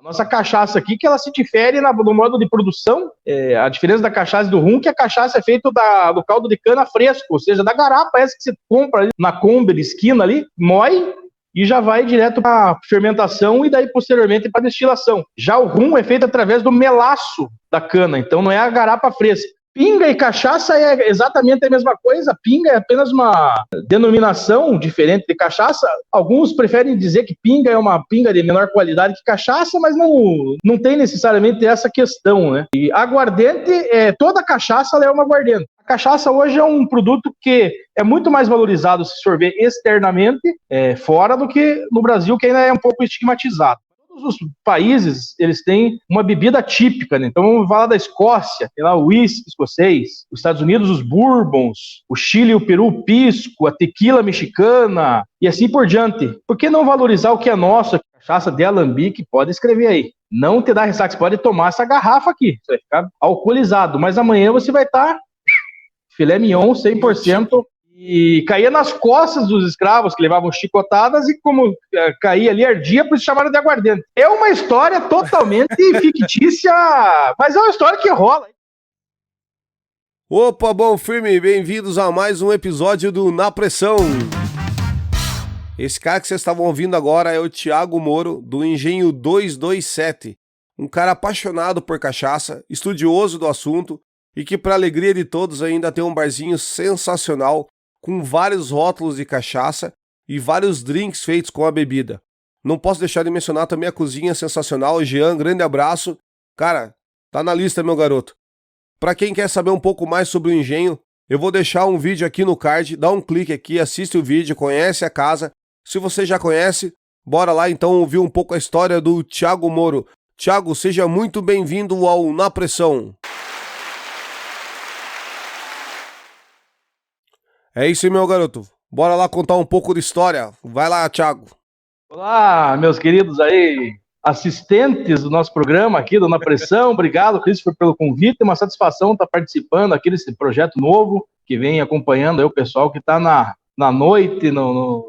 A nossa cachaça aqui, que ela se difere no modo de produção, a diferença da cachaça e do rum, que a cachaça é feita do caldo de cana fresco, ou seja, da garapa essa que você compra ali na Kombi de esquina ali, moe e já vai direto para fermentação e daí posteriormente para destilação. Já o rum é feito através do melaço da cana, então não é a garapa fresca. Pinga e cachaça é exatamente a mesma coisa. Pinga é apenas uma denominação diferente de cachaça. Alguns preferem dizer que pinga é uma pinga de menor qualidade que cachaça, mas não tem necessariamente essa questão, né? E aguardente, toda cachaça ela é uma aguardente. A cachaça hoje é um produto que é muito mais valorizado se for ver externamente, fora do que no Brasil, que ainda é um pouco estigmatizado. Todos os países, eles têm uma bebida típica, né? Então vamos falar da Escócia, tem lá o whisky escocês, os Estados Unidos os bourbons, o Chile, o Peru, o pisco, a tequila mexicana e assim por diante. Por que não valorizar o que é nosso? A cachaça de alambique, pode escrever aí. Não te dá ressaca, você pode tomar essa garrafa aqui, você vai ficar alcoolizado, mas amanhã você vai estar filé mignon 100%. E caía nas costas dos escravos que levavam chicotadas e como caía ali, ardia, por isso chamaram de aguardente. É uma história totalmente fictícia, mas é uma história que rola. Opa, bom firme, bem-vindos a mais um episódio do Na Pressão. Esse cara que vocês estavam ouvindo agora é o Thiago Moro, do Engenho 227, um cara apaixonado por cachaça, estudioso do assunto e que, para alegria de todos, ainda tem um barzinho sensacional com vários rótulos de cachaça e vários drinks feitos com a bebida. Não posso deixar de mencionar também a cozinha sensacional. Jean, grande abraço. Cara, tá na lista, meu garoto. Pra quem quer saber um pouco mais sobre o engenho, eu vou deixar um vídeo aqui no card, dá um clique aqui, assiste o vídeo, conhece a casa. Se você já conhece, bora lá então ouvir um pouco a história do Thiago Moro. Thiago, seja muito bem-vindo ao Na Pressão. É isso aí, meu garoto. Bora lá contar um pouco de história. Vai lá, Thiago. Olá, meus queridos aí, assistentes do nosso programa aqui do Na Pressão. Obrigado, Christopher, pelo convite. É uma satisfação estar participando aqui desse projeto novo, que vem acompanhando aí o pessoal que está na noite,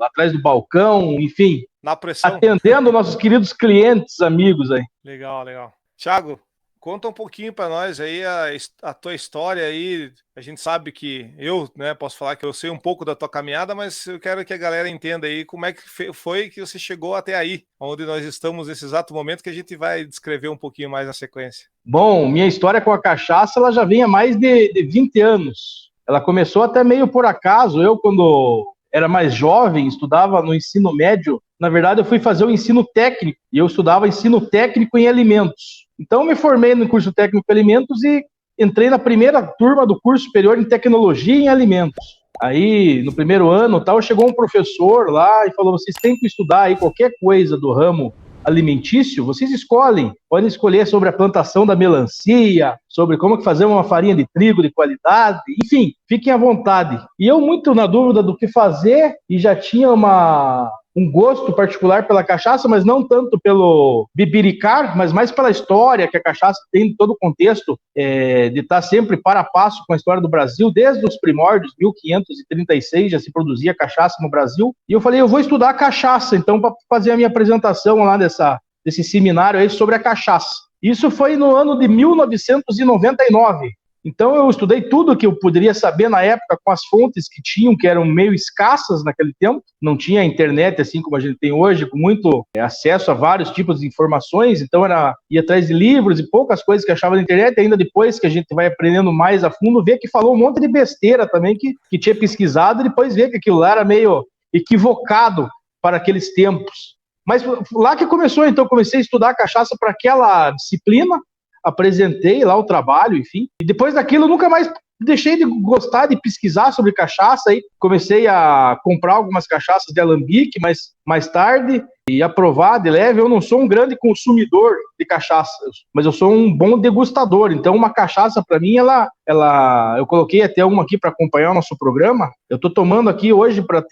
atrás do balcão, enfim. Na Pressão. Atendendo nossos queridos clientes, amigos aí. Legal, legal. Thiago, conta um pouquinho para nós aí a tua história aí. A gente sabe que eu, né, posso falar que eu sei um pouco da tua caminhada, mas eu quero que a galera entenda aí como é que foi que você chegou até aí, onde nós estamos nesse exato momento, que a gente vai descrever um pouquinho mais na sequência. Bom, minha história com a cachaça, ela já vem há mais de 20 anos. Ela começou até meio por acaso. Eu, quando era mais jovem, estudava no ensino médio. Na verdade, eu fui fazer o ensino técnico, e eu estudava ensino técnico em alimentos. Então, me formei no curso técnico em alimentos e entrei na primeira turma do curso superior em tecnologia em alimentos. Aí, no primeiro ano, chegou um professor lá e falou: vocês têm que estudar aí qualquer coisa do ramo alimentício, vocês escolhem. Podem escolher sobre a plantação da melancia, sobre como fazer uma farinha de trigo de qualidade, enfim, fiquem à vontade. E eu, muito na dúvida do que fazer, e já tinha um gosto particular pela cachaça, mas não tanto pelo bibiricar, mas mais pela história que a cachaça tem em todo o contexto, de estar sempre para a passo com a história do Brasil. Desde os primórdios, 1536, já se produzia cachaça no Brasil, e eu falei, eu vou estudar a cachaça, então, para fazer a minha apresentação lá desse seminário aí sobre a cachaça. Isso foi no ano de 1999. Então eu estudei tudo que eu poderia saber na época com as fontes que tinham, que eram meio escassas naquele tempo. Não tinha internet assim como a gente tem hoje, com muito acesso a vários tipos de informações. Então ia atrás de livros e poucas coisas que achava na internet. Ainda depois que a gente vai aprendendo mais a fundo, vê que falou um monte de besteira também que tinha pesquisado, e depois vê que aquilo lá era meio equivocado para aqueles tempos. Mas lá que começou, então comecei a estudar cachaça para aquela disciplina. Apresentei lá o trabalho, enfim. E depois daquilo, eu nunca mais deixei de gostar de pesquisar sobre cachaça. Aí comecei a comprar algumas cachaças de alambique, mas mais tarde, e a provar de leve. Eu não sou um grande consumidor de cachaça, mas eu sou um bom degustador. Então, uma cachaça, para mim, eu coloquei até uma aqui para acompanhar o nosso programa. Eu estou tomando aqui hoje para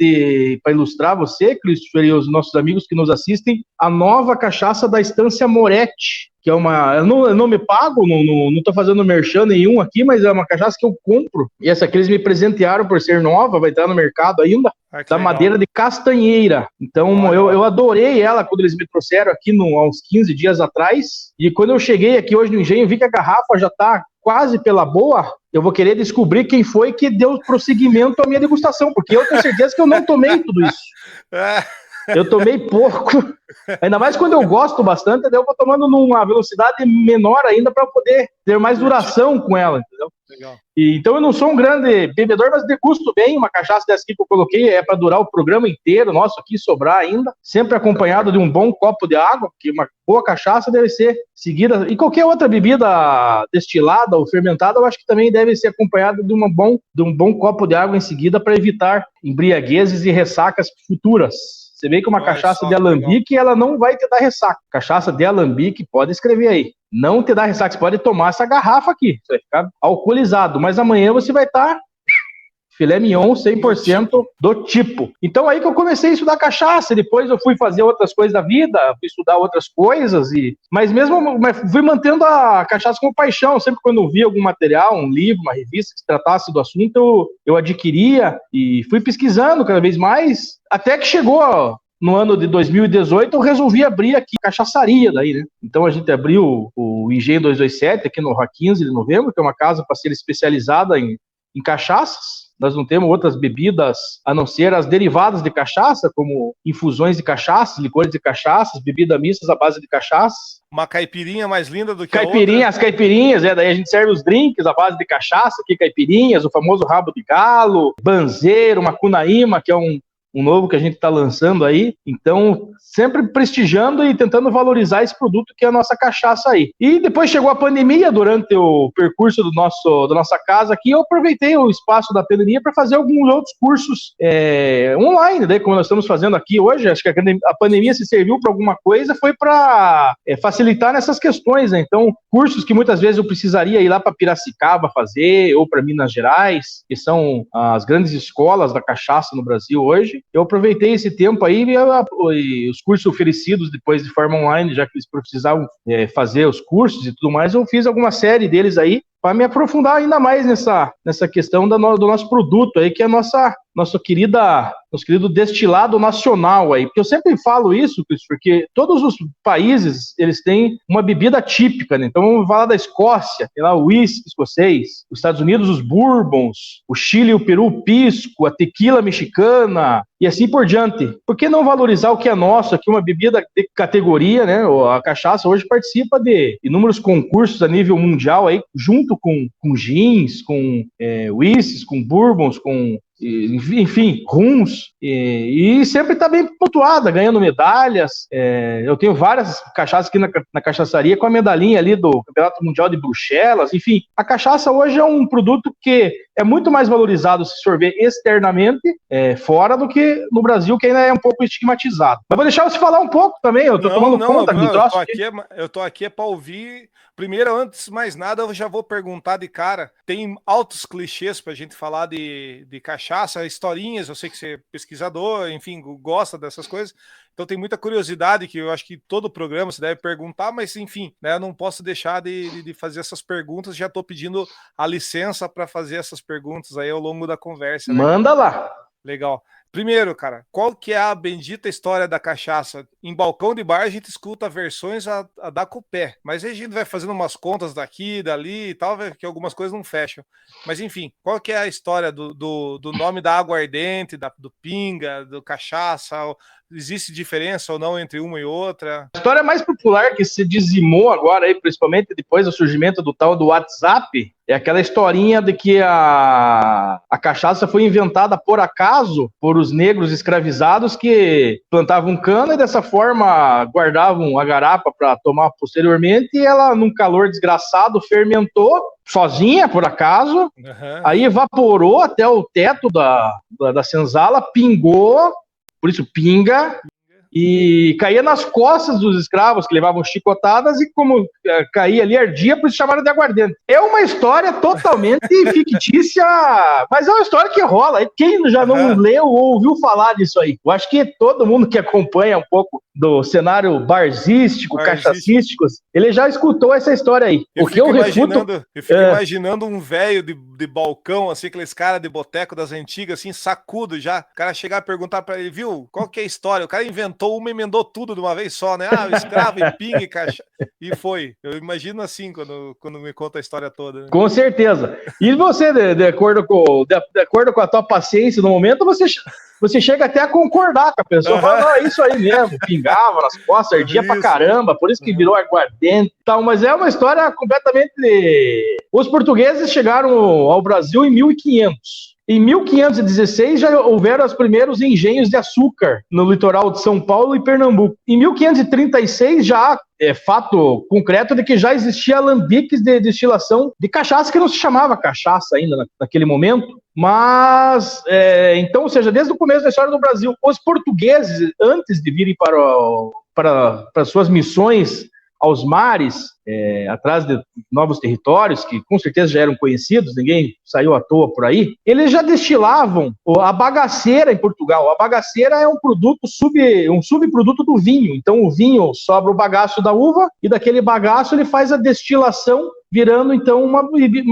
ilustrar você, Christopher, e os nossos amigos que nos assistem, a nova cachaça da Estância Moretti, que é uma... Eu não me pago, não tô fazendo merchan nenhum aqui, mas é uma cachaça que eu compro. E essa aqui eles me presentearam por ser nova, vai estar no mercado ainda, da madeira de castanheira. Então, eu adorei ela quando eles me trouxeram aqui há uns 15 dias atrás. E quando eu cheguei aqui hoje no engenho, vi que a garrafa já tá quase pela boa. Eu vou querer descobrir quem foi que deu prosseguimento à minha degustação, porque eu tenho certeza que eu não tomei tudo isso. Eu tomei pouco, ainda mais quando eu gosto bastante, eu vou tomando numa velocidade menor ainda para poder ter mais duração com ela, entendeu? Legal. Então eu não sou um grande bebedor, mas degusto bem. Uma cachaça dessa aqui que eu coloquei é para durar o programa inteiro, nosso aqui, sobrar ainda, sempre acompanhado de um bom copo de água, porque uma boa cachaça deve ser seguida, e qualquer outra bebida destilada ou fermentada, eu acho que também deve ser acompanhada de um bom copo de água em seguida para evitar embriaguezes e ressacas futuras. Você vê que uma cachaça de alambique, ela não vai te dar ressaca. Cachaça de alambique, pode escrever aí. Não te dá ressaca. Você pode tomar essa garrafa aqui. Você vai ficar alcoolizado. Mas amanhã você vai estar filé mignon 100% do tipo. Então aí que eu comecei a estudar cachaça. Depois eu fui fazer outras coisas da vida, fui estudar outras coisas. Mas fui mantendo a cachaça como paixão. Sempre quando eu via algum material, um livro, uma revista que se tratasse do assunto, eu adquiria e fui pesquisando cada vez mais. Até que chegou no ano de 2018, eu resolvi abrir aqui cachaçaria daí, né? Então a gente abriu o Engenho 227 aqui no Rua 15 de Novembro, que é uma casa parceira especializada em cachaças. Nós não temos outras bebidas a não ser as derivadas de cachaça, como infusões de cachaça, licores de cachaça, bebidas mistas à base de cachaça. Uma caipirinha mais linda do que caipirinha, a outra. As caipirinhas, daí a gente serve os drinks à base de cachaça, aqui caipirinhas, o famoso rabo de galo, banzeiro, macunaíma, que é um novo que a gente está lançando aí. Então, sempre prestigiando e tentando valorizar esse produto que é a nossa cachaça aí. E depois chegou a pandemia, durante o percurso da nossa casa aqui, eu aproveitei o espaço da pandemia para fazer alguns outros cursos online, né, como nós estamos fazendo aqui hoje. Acho que a pandemia se serviu para alguma coisa, foi para facilitar nessas questões, né? Então, cursos que muitas vezes eu precisaria ir lá para Piracicaba fazer, ou para Minas Gerais, que são as grandes escolas da cachaça no Brasil hoje. Eu aproveitei esse tempo aí e os cursos oferecidos depois de forma online, já que eles precisavam fazer os cursos e tudo mais, eu fiz alguma série deles aí para me aprofundar ainda mais nessa questão do nosso produto aí, que é nosso querido destilado nacional aí, porque eu sempre falo isso, porque todos os países, eles têm uma bebida típica, né? Então vamos falar da Escócia, tem lá o whisky escocês, os Estados Unidos os bourbons, o Chile, o Peru, o pisco, a tequila mexicana, e assim por diante. Por que não valorizar o que é nosso aqui, uma bebida de categoria, né? A cachaça hoje participa de inúmeros concursos a nível mundial aí, junto com gins, com whiskies, com bourbons, com enfim, rums, e sempre está bem pontuada, ganhando medalhas. Eu tenho várias cachaças aqui na cachaçaria com a medalhinha ali do Campeonato Mundial de Bruxelas. Enfim, a cachaça hoje é um produto que é muito mais valorizado se sorver externamente fora do que no Brasil, que ainda é um pouco estigmatizado. Mas vou deixar você falar um pouco também, eu tô tomando conta do troço. Eu tô aqui para ouvir. Primeiro, antes de mais nada, eu já vou perguntar de cara. Tem altos clichês pra gente falar de cachaça, historinhas. Eu sei que você é pesquisador, enfim, gosta dessas coisas. Então tem muita curiosidade que eu acho que todo programa você deve perguntar, mas enfim, né, eu não posso deixar de fazer essas perguntas. Já estou pedindo a licença para fazer essas perguntas aí ao longo da conversa. Né? Manda lá! Legal. Primeiro, cara, qual que é a bendita história da cachaça? Em balcão de bar a gente escuta versões a dar com o pé, mas aí a gente vai fazendo umas contas daqui, dali e tal, que algumas coisas não fecham. Mas enfim, qual que é a história do nome da aguardente, do pinga, do cachaça? Existe diferença ou não entre uma e outra? A história mais popular que se dizimou agora, aí, principalmente depois do surgimento do tal do WhatsApp, é aquela historinha de que a cachaça foi inventada por acaso por os negros escravizados que plantavam cana e dessa forma guardavam a garapa para tomar posteriormente, e ela, num calor desgraçado, fermentou sozinha, por acaso, aí evaporou até o teto da senzala, pingou, por isso pinga, e caía nas costas dos escravos que levavam chicotadas e como caía ali, ardia, por isso chamaram de aguardente. É uma história totalmente fictícia, mas é uma história que rola. Quem já não leu ou ouviu falar disso aí? Eu acho que todo mundo que acompanha um pouco do cenário barzístico, cachacístico, ele já escutou essa história aí. Eu fico imaginando um velho de balcão, assim, aqueles caras de boteco das antigas, assim, sacudo já. O cara chegar a perguntar pra ele, viu, qual que é a história? O cara inventou uma e emendou tudo de uma vez só, né? O escravo e pinga e caixa. E foi. Eu imagino assim quando me conta a história toda. Né? Com certeza. E você, de acordo com a tua paciência no momento, você chega até a concordar com a pessoa. Fala, não, é isso aí mesmo. Pingava nas costas, ardia pra caramba, por isso que virou aguardente e tal. Mas é uma história completamente... Os portugueses chegaram ao Brasil em 1500. Em 1516 já houveram os primeiros engenhos de açúcar no litoral de São Paulo e Pernambuco. Em 1536 já é fato concreto de que já existia alambiques de destilação de cachaça, que não se chamava cachaça ainda naquele momento. Mas, então, ou seja, desde o começo da história do Brasil, os portugueses, antes de virem para suas missões aos mares, atrás de novos territórios, que com certeza já eram conhecidos, ninguém saiu à toa por aí, eles já destilavam a bagaceira em Portugal. A bagaceira é um subproduto do vinho. Então o vinho sobra o bagaço da uva e daquele bagaço ele faz a destilação, virando então uma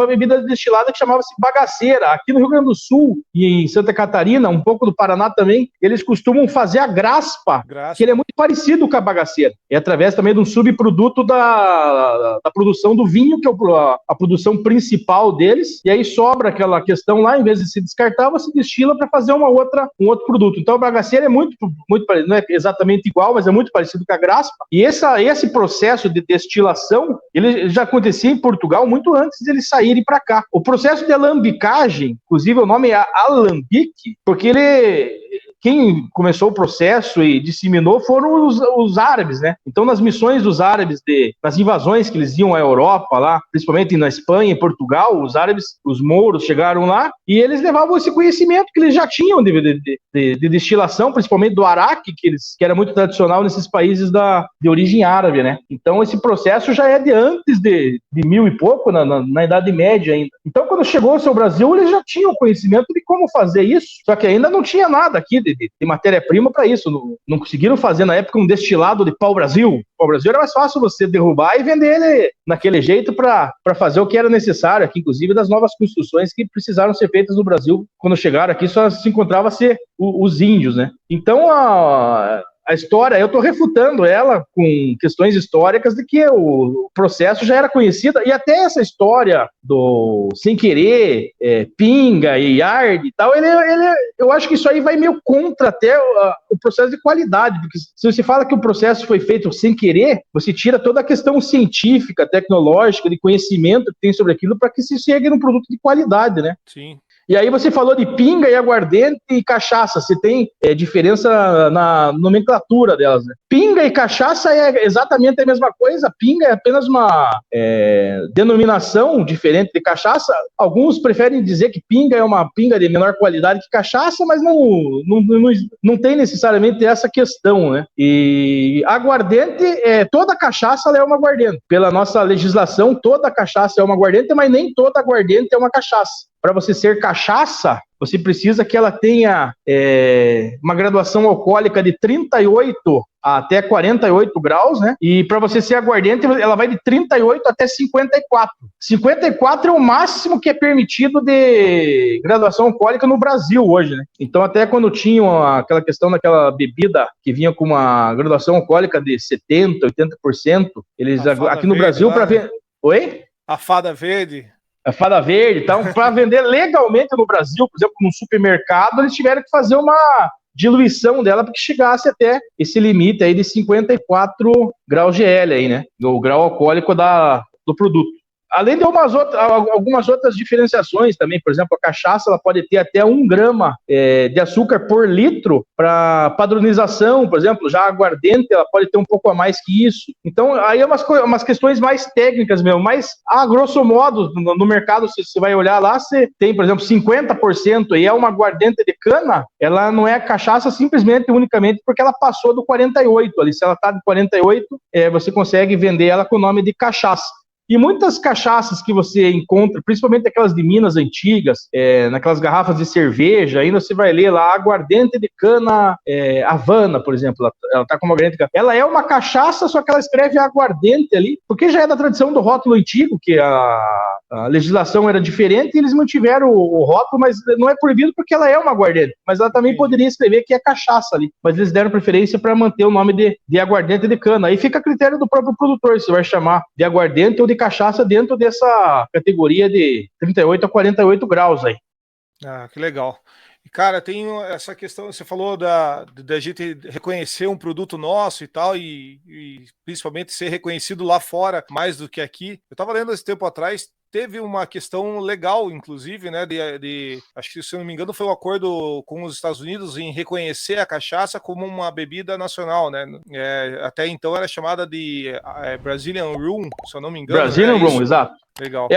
bebida destilada que chamava-se bagaceira. Aqui no Rio Grande do Sul e em Santa Catarina, um pouco do Paraná também, eles costumam fazer a graspa, que ele é muito parecido com a bagaceira. É através também de um subproduto da produção do vinho, que é a produção principal deles, e aí sobra aquela questão lá, em vez de se descartar, você destila para fazer um outro produto. Então a bagaceira é muito não é exatamente igual, mas é muito parecido com a graspa, e esse processo de destilação, ele já acontecia em Portugal muito antes de eles saírem para cá. O processo de alambicagem, inclusive o nome é alambique, porque quem começou o processo e disseminou foram os árabes, né? Então, nas missões dos árabes, nas invasões que eles iam à Europa, lá, principalmente na Espanha e Portugal, os árabes, os mouros chegaram lá e eles levavam esse conhecimento que eles já tinham de destilação, principalmente do araque, que era muito tradicional nesses países de origem árabe, né? Então, esse processo já é de antes de 1000 e pouco, na Idade Média ainda. Então, quando chegou ao Brasil, eles já tinham conhecimento de como fazer isso, só que ainda não tinha nada aqui de matéria-prima para isso. Não conseguiram fazer na época um destilado de pau-brasil. Pau-brasil era mais fácil você derrubar e vender ele naquele jeito para fazer o que era necessário aqui, inclusive das novas construções que precisaram ser feitas no Brasil. Quando chegaram aqui, só se encontrava os índios, né? Então, a história, eu estou refutando ela com questões históricas de que o processo já era conhecido, e até essa história do sem querer, pinga e arde e tal, eu acho que isso aí vai meio contra até o processo de qualidade, porque se você fala que o processo foi feito sem querer, você tira toda a questão científica, tecnológica, de conhecimento que tem sobre aquilo para que se chegue num produto de qualidade, né? Sim. E aí você falou de pinga e aguardente e cachaça. Você tem diferença na nomenclatura delas, né? Pinga e cachaça é exatamente a mesma coisa. Pinga é apenas uma denominação diferente de cachaça. Alguns preferem dizer que pinga é uma pinga de menor qualidade que cachaça, mas não tem necessariamente essa questão, né? E aguardente, toda cachaça é uma aguardente. Pela nossa legislação, toda cachaça é uma aguardente, mas nem toda aguardente é uma cachaça. Para você ser cachaça, você precisa que ela tenha uma graduação alcoólica de 38 até 48 graus, né? E para você ser aguardente, ela vai de 38 até 54. 54 é o máximo que é permitido de graduação alcoólica no Brasil hoje, né? Então, até quando tinham aquela questão daquela bebida que vinha com uma graduação alcoólica de 70%, 80%, eles aqui no Brasil, para ver... Oi? A fada verde... A fada verde, então, para vender legalmente no Brasil, por exemplo, num supermercado, eles tiveram que fazer uma diluição dela para que chegasse até esse limite aí de 54 graus GL aí, né? O grau alcoólico do produto. Além de algumas outras diferenciações também, por exemplo, a cachaça ela pode ter até 1 grama de açúcar por litro para padronização, por exemplo, já a aguardente ela pode ter um pouco a mais que isso. Então, aí é umas questões mais técnicas mesmo, mas a grosso modo, no mercado, se você vai olhar lá, você tem, por exemplo, 50% e é uma aguardente de cana, ela não é cachaça simplesmente, unicamente porque ela passou do 48 ali. Se ela está de 48, você consegue vender ela com o nome de cachaça. E muitas cachaças que você encontra, principalmente aquelas de Minas antigas, naquelas garrafas de cerveja, ainda você vai ler lá, aguardente de cana Havana, por exemplo, ela tá com uma aguardente de cana. Ela é uma cachaça, só que ela escreve aguardente ali, porque já é da tradição do rótulo antigo, que a legislação era diferente e eles mantiveram o rótulo, mas não é proibido porque ela é uma aguardente. Mas ela também poderia escrever que é cachaça ali, mas eles deram preferência para manter o nome de aguardente de cana. Aí fica a critério do próprio produtor, se vai chamar de aguardente ou de cachaça dentro dessa categoria de 38 a 48 graus aí. Ah, que legal. E, cara, tem essa questão, você falou da gente reconhecer um produto nosso e tal, e principalmente ser reconhecido lá fora mais do que aqui. Eu estava lendo esse tempo atrás, teve uma questão legal, inclusive, né, acho que, se eu não me engano, foi um acordo com os Estados Unidos em reconhecer a cachaça como uma bebida nacional, né? Até então era chamada de Brazilian Rum, se eu não me engano. Brazilian Rum, exato. Legal.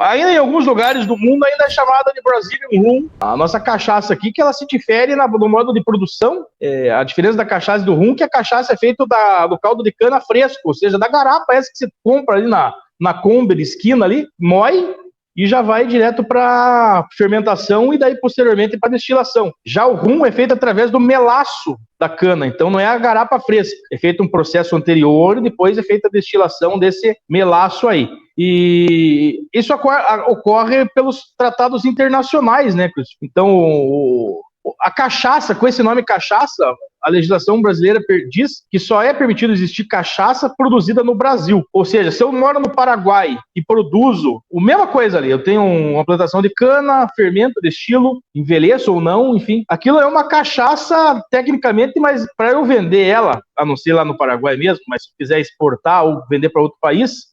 Ainda em alguns lugares do mundo ainda é chamada de Brazilian Rum. A nossa cachaça aqui, que ela se difere no modo de produção. A diferença da cachaça e do rum, que a cachaça é feita do caldo de cana fresco, ou seja, da garapa essa que você compra ali na Kombi de esquina ali, moe e já vai direto para fermentação e daí posteriormente para destilação. Já o rum é feito através do melaço da cana, então não é a garapa fresca, é feito um processo anterior e depois é feita a destilação desse melaço aí. E isso ocorre pelos tratados internacionais, né, Cris? Então, a cachaça, com esse nome cachaça, a legislação brasileira diz que só é permitido existir cachaça produzida no Brasil. Ou seja, se eu moro no Paraguai e produzo a mesma coisa ali, eu tenho uma plantação de cana, fermento, destilo, envelheço ou não, enfim, aquilo é uma cachaça tecnicamente, mas para eu vender ela, a não ser lá no Paraguai mesmo, mas se quiser exportar ou vender para outro país,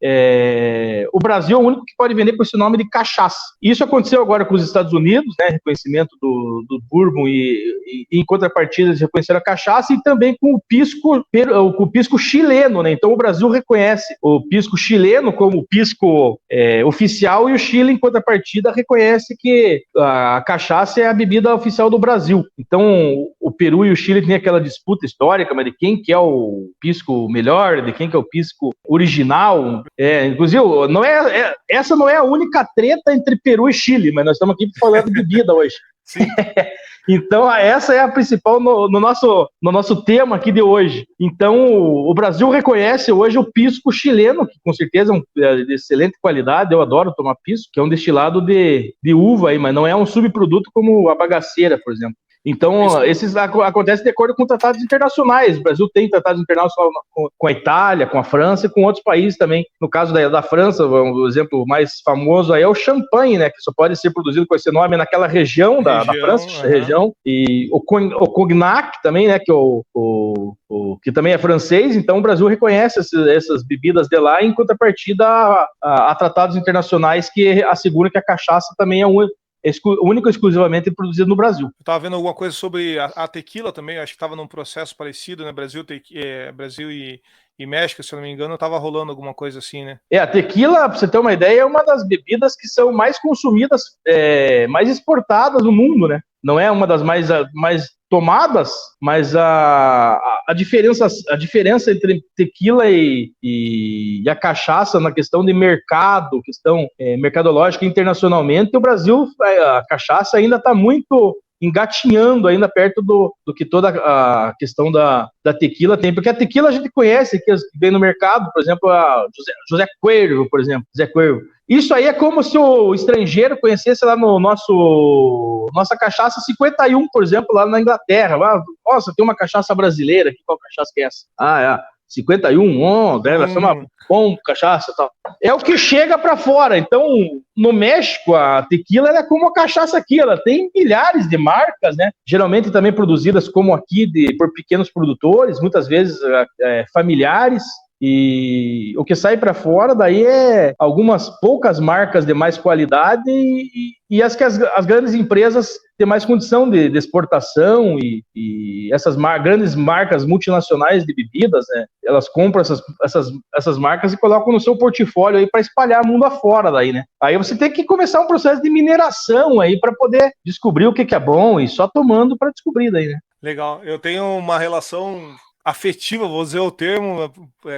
o Brasil é o único que pode vender com esse nome de cachaça. Isso aconteceu agora com os Estados Unidos, né, reconhecimento do bourbon e em contrapartida eles reconheceram a cachaça e também com o pisco chileno, né? Então o Brasil reconhece o pisco chileno como o pisco oficial e o Chile, em contrapartida, reconhece que a cachaça é a bebida oficial do Brasil. Então o Peru e o Chile têm aquela disputa histórica, mas de quem que é o pisco melhor, de quem que é o pisco original. Inclusive, essa não é a única treta entre Peru e Chile, mas nós estamos aqui falando de bebida hoje. Sim. Então, essa é a principal no nosso tema aqui de hoje. Então, o Brasil reconhece hoje o pisco chileno, que com certeza é de excelente qualidade, eu adoro tomar pisco, que é um destilado de uva, aí, mas não é um subproduto como a bagaceira, por exemplo. Então, esses acontecem de acordo com tratados internacionais. O Brasil tem tratados internacionais com a Itália, com a França e com outros países também. No caso da França, o exemplo mais famoso aí é o champanhe, né, que só pode ser produzido com esse nome naquela região da França, região. E o cognac também, né, que que também é francês. Então, o Brasil reconhece essas bebidas de lá, em contrapartida a tratados internacionais que asseguram que a cachaça também é único e exclusivamente produzido no Brasil. Eu estava vendo alguma coisa sobre a tequila também, acho que estava num processo parecido, né? Brasil e México, se eu não me engano, estava rolando alguma coisa assim, né? A tequila, para você ter uma ideia, é uma das bebidas que são mais consumidas, mais exportadas no mundo, né? Não é uma das mais tomadas, mas a diferença entre tequila e a cachaça na questão de mercado, questão mercadológica internacionalmente, o Brasil, a cachaça ainda está muito engatinhando ainda perto do que toda a questão da tequila tem, porque a tequila a gente conhece, que vem no mercado, por exemplo, a José Cuervo, por exemplo, José Cuervo. Isso aí é como se o estrangeiro conhecesse lá no nossa cachaça 51, por exemplo, lá na Inglaterra. Nossa, tem uma cachaça brasileira aqui, qual cachaça que é essa? 51, deve ser uma bom cachaça e tal. É o que chega para fora. Então, no México, a tequila ela é como a cachaça aqui, ela tem milhares de marcas, né? Geralmente também produzidas como aqui por pequenos produtores, muitas vezes familiares. E o que sai para fora daí é algumas poucas marcas de mais qualidade e as que as grandes empresas têm mais condição de exportação e essas grandes marcas multinacionais de bebidas, né, elas compram essas marcas e colocam no seu portfólio aí para espalhar mundo afora daí, né? Aí você tem que começar um processo de mineração aí para poder descobrir o que é bom e só tomando para descobrir daí, né? Legal. Eu tenho uma relação afetiva, vou dizer o termo,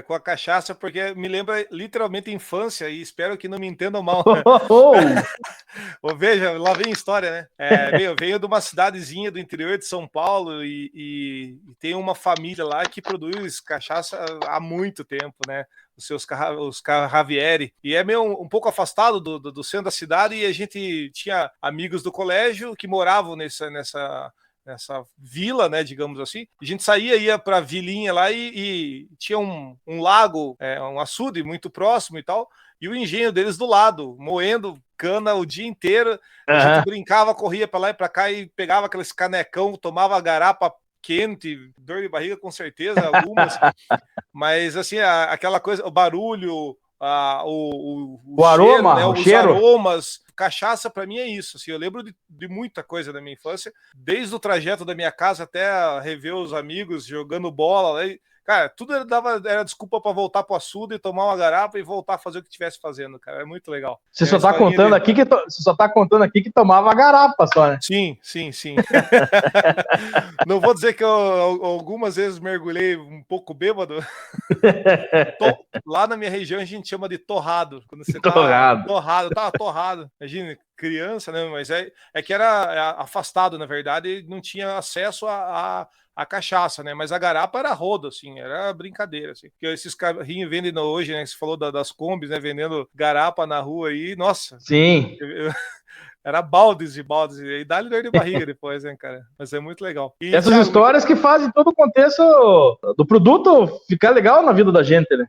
com a cachaça, porque me lembra literalmente infância, e espero que não me entendam mal. Veja, lá vem a história, né? Eu venho de uma cidadezinha do interior de São Paulo e tem uma família lá que produz cachaça há muito tempo, né? Os Carravieri, e é meio um pouco afastado do centro da cidade, e a gente tinha amigos do colégio que moravam nessa vila, né, digamos assim. A gente ia pra vilinha lá e tinha um lago, um açude muito próximo e tal, e o engenho deles do lado, moendo cana o dia inteiro. A gente brincava, corria pra lá e pra cá e pegava aqueles canecão, tomava garapa quente, dor de barriga com certeza, algumas, mas assim, aquela coisa, o barulho, o aroma, cheiro, né, os aromas. Cachaça para mim é isso, assim, eu lembro de muita coisa da minha infância, desde o trajeto da minha casa até rever os amigos jogando bola, né? Cara, tudo era desculpa para voltar pro açude e tomar uma garapa e voltar a fazer o que estivesse fazendo, cara, é muito legal. Você só tá contando aqui que tomava a garapa só, né? Sim. Não vou dizer que eu algumas vezes mergulhei um pouco bêbado. Lá na minha região a gente chama de torrado. Quando você tava torrado. Imagina, criança, né? Mas é que era afastado, na verdade, e não tinha acesso a cachaça, né? Mas a garapa era rodo, assim, era brincadeira, assim. Porque esses carrinhos vendem hoje, né? Você falou das combis, né? Vendendo garapa na rua aí, nossa. Sim. Era baldes e baldes, e dá-lhe dor de barriga depois, né, cara? Mas é muito legal. E essas histórias que fazem todo o contexto do produto ficar legal na vida da gente, né?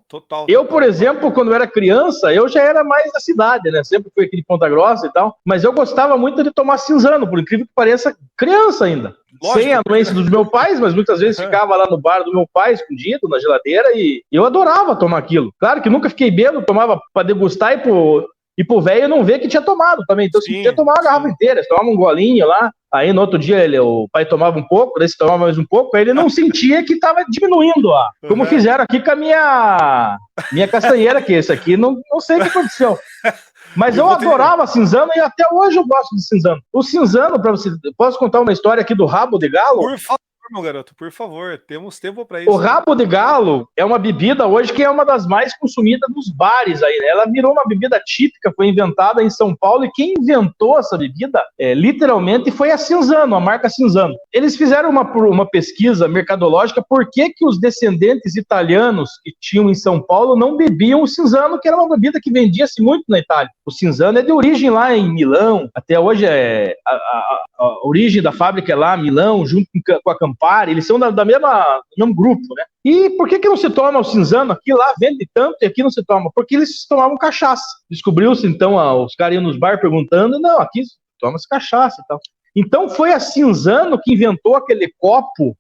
Total. Eu, por exemplo, quando eu era criança, eu já era mais da cidade, né? Sempre fui aqui de Ponta Grossa e tal, mas eu gostava muito de tomar cinzano, por incrível que pareça, criança ainda. Lógico. Sem a anuência dos meus pais, mas muitas vezes ficava lá no bar do meu pai, escondido, na geladeira, e eu adorava tomar aquilo. Claro que nunca fiquei bêbado, tomava para degustar e pro velho não ver que tinha tomado também. Então, você tinha tomar uma garrafa inteira, você tomava um golinho lá, aí no outro dia o pai tomava um pouco, daí você tomava mais um pouco, aí ele não sentia que estava diminuindo, como fizeram aqui com a minha castanheira, que esse aqui, não sei o que aconteceu. Mas eu adorava cinzano e até hoje eu gosto de cinzano. O cinzano, para você, posso contar uma história aqui do rabo de galo? Por favor, meu garoto, por favor, temos tempo para isso. O rabo de galo é uma bebida hoje que é uma das mais consumidas nos bares aí, né? Ela virou uma bebida típica, foi inventada em São Paulo, e quem inventou essa bebida, literalmente, foi a Cinzano, a marca Cinzano. Eles fizeram uma pesquisa mercadológica por que os descendentes italianos que tinham em São Paulo não bebiam o Cinzano, que era uma bebida que vendia-se muito na Itália. O Cinzano é de origem lá em Milão, até hoje a origem da fábrica é lá, Milão, junto com a Campari, eles são do mesmo grupo, né? E por que não se toma o cinzano? Aqui lá vende tanto e aqui não se toma? Porque eles tomavam cachaça. Descobriu-se, então, os caras iam nos bar perguntando, não, aqui toma-se cachaça e tal. Então foi a Cinzano que inventou aquele copo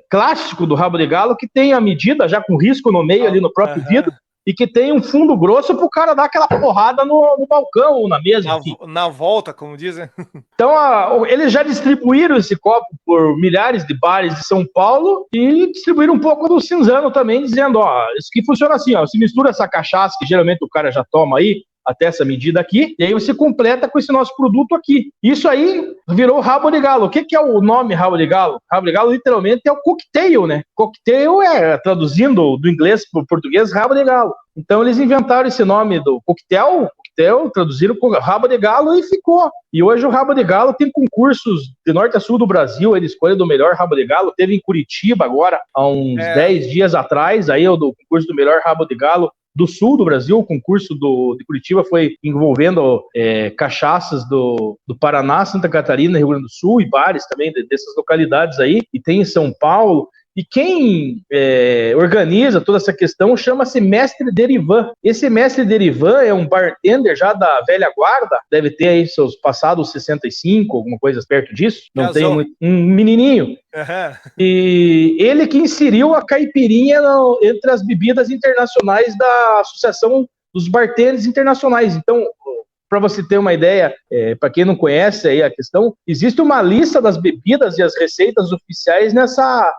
clássico do rabo de galo, que tem a medida já com risco no meio ali no próprio vidro, e que tem um fundo grosso pro cara dar aquela porrada no balcão ou na mesa. Na volta, como dizem. Então, eles já distribuíram esse copo por milhares de bares de São Paulo e distribuíram um pouco do Cinzano também, dizendo, isso que funciona assim, se mistura essa cachaça que geralmente o cara já toma aí, até essa medida aqui, e aí você completa com esse nosso produto aqui. Isso aí virou rabo de galo. O que é o nome rabo de galo? Rabo de galo literalmente é o cocktail, né? Cocktail traduzindo do inglês para o português, rabo de galo. Então eles inventaram esse nome do coquetel, traduziram com rabo de galo e ficou. E hoje o rabo de galo tem concursos de norte a sul do Brasil, ele escolhe do melhor rabo de galo, teve em Curitiba agora, há uns 10 dias atrás, aí o do concurso do melhor rabo de galo do sul do Brasil. O concurso de Curitiba foi envolvendo cachaças do Paraná, Santa Catarina, Rio Grande do Sul e bares também dessas localidades aí, e tem em São Paulo. E quem organiza toda essa questão chama-se Mestre Derivan. Esse Mestre Derivan é um bartender já da velha guarda, deve ter aí seus passados 65, alguma coisa perto disso, não tem muito, um menininho. Uhum. E ele que inseriu a caipirinha entre as bebidas internacionais da Associação dos Bartenders Internacionais. Então, para você ter uma ideia, para quem não conhece aí a questão, existe uma lista das bebidas e as receitas oficiais nessa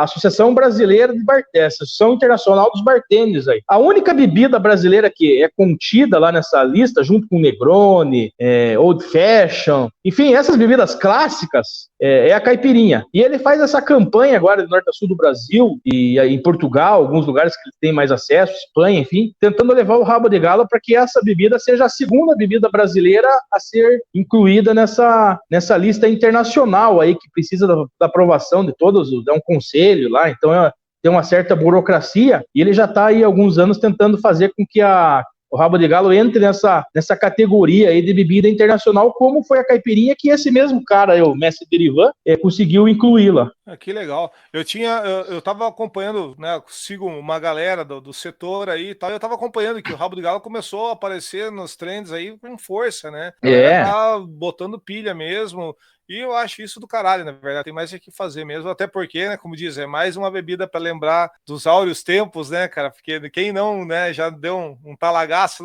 Associação Brasileira de Associação Internacional dos Bartenders aí. A única bebida brasileira que é contida lá nessa lista, junto com Negroni, Old Fashion, enfim, essas bebidas clássicas, é a caipirinha. E ele faz essa campanha agora do norte a sul do Brasil e em Portugal, alguns lugares que ele tem mais acesso, Espanha, enfim, tentando levar o rabo de galo para que essa bebida seja a segunda bebida brasileira a ser incluída nessa lista internacional aí, que precisa da aprovação de todos os, é um conselho lá, então tem uma certa burocracia, e ele já está aí há alguns anos tentando fazer com que o rabo de galo entre nessa categoria aí de bebida internacional, como foi a caipirinha, que esse mesmo cara, o Mestre Derivan, conseguiu incluí-la. Que legal. Eu tava acompanhando, né, sigo uma galera do setor aí e tal, eu tava acompanhando que o rabo de galo começou a aparecer nos trends aí com força, né? Tá botando pilha mesmo. E eu acho isso do caralho, na verdade, tem mais o que fazer mesmo, até porque, né, como diz, é mais uma bebida para lembrar dos áureos tempos, né, cara, porque quem não, né, já deu um talagaço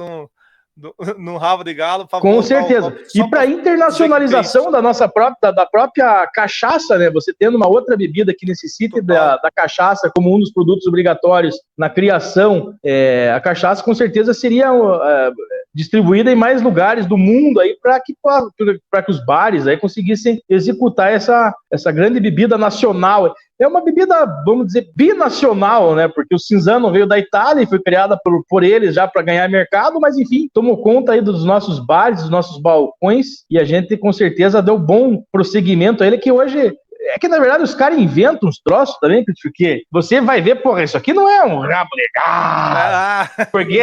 no rabo de galo. Com certeza. E para internacionalização da própria cachaça, né, você tendo uma outra bebida que necessite da cachaça como um dos produtos obrigatórios na criação, a cachaça com certeza seria distribuída em mais lugares do mundo aí para que os bares aí conseguissem executar essa grande bebida nacional. É uma bebida, vamos dizer, binacional, né? Porque o Cinzano veio da Itália e foi criada por eles já para ganhar mercado, mas enfim, tomou conta aí dos nossos bares, dos nossos balcões, e a gente com certeza deu bom prosseguimento a ele, que hoje... É que, na verdade, os caras inventam uns troços também, porque você vai ver, porra, isso aqui não é um rabo legal. Porque...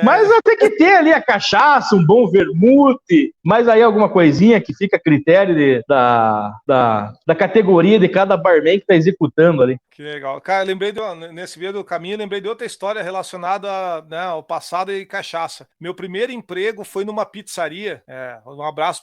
Mas vai ter que ter ali a cachaça, um bom vermute, mas aí alguma coisinha que fica a critério da categoria de cada barman que tá executando ali. Que legal. Cara, lembrei nesse vídeo do caminho, lembrei de outra história relacionada, né, ao passado e cachaça. Meu primeiro emprego foi numa pizzaria. Um abraço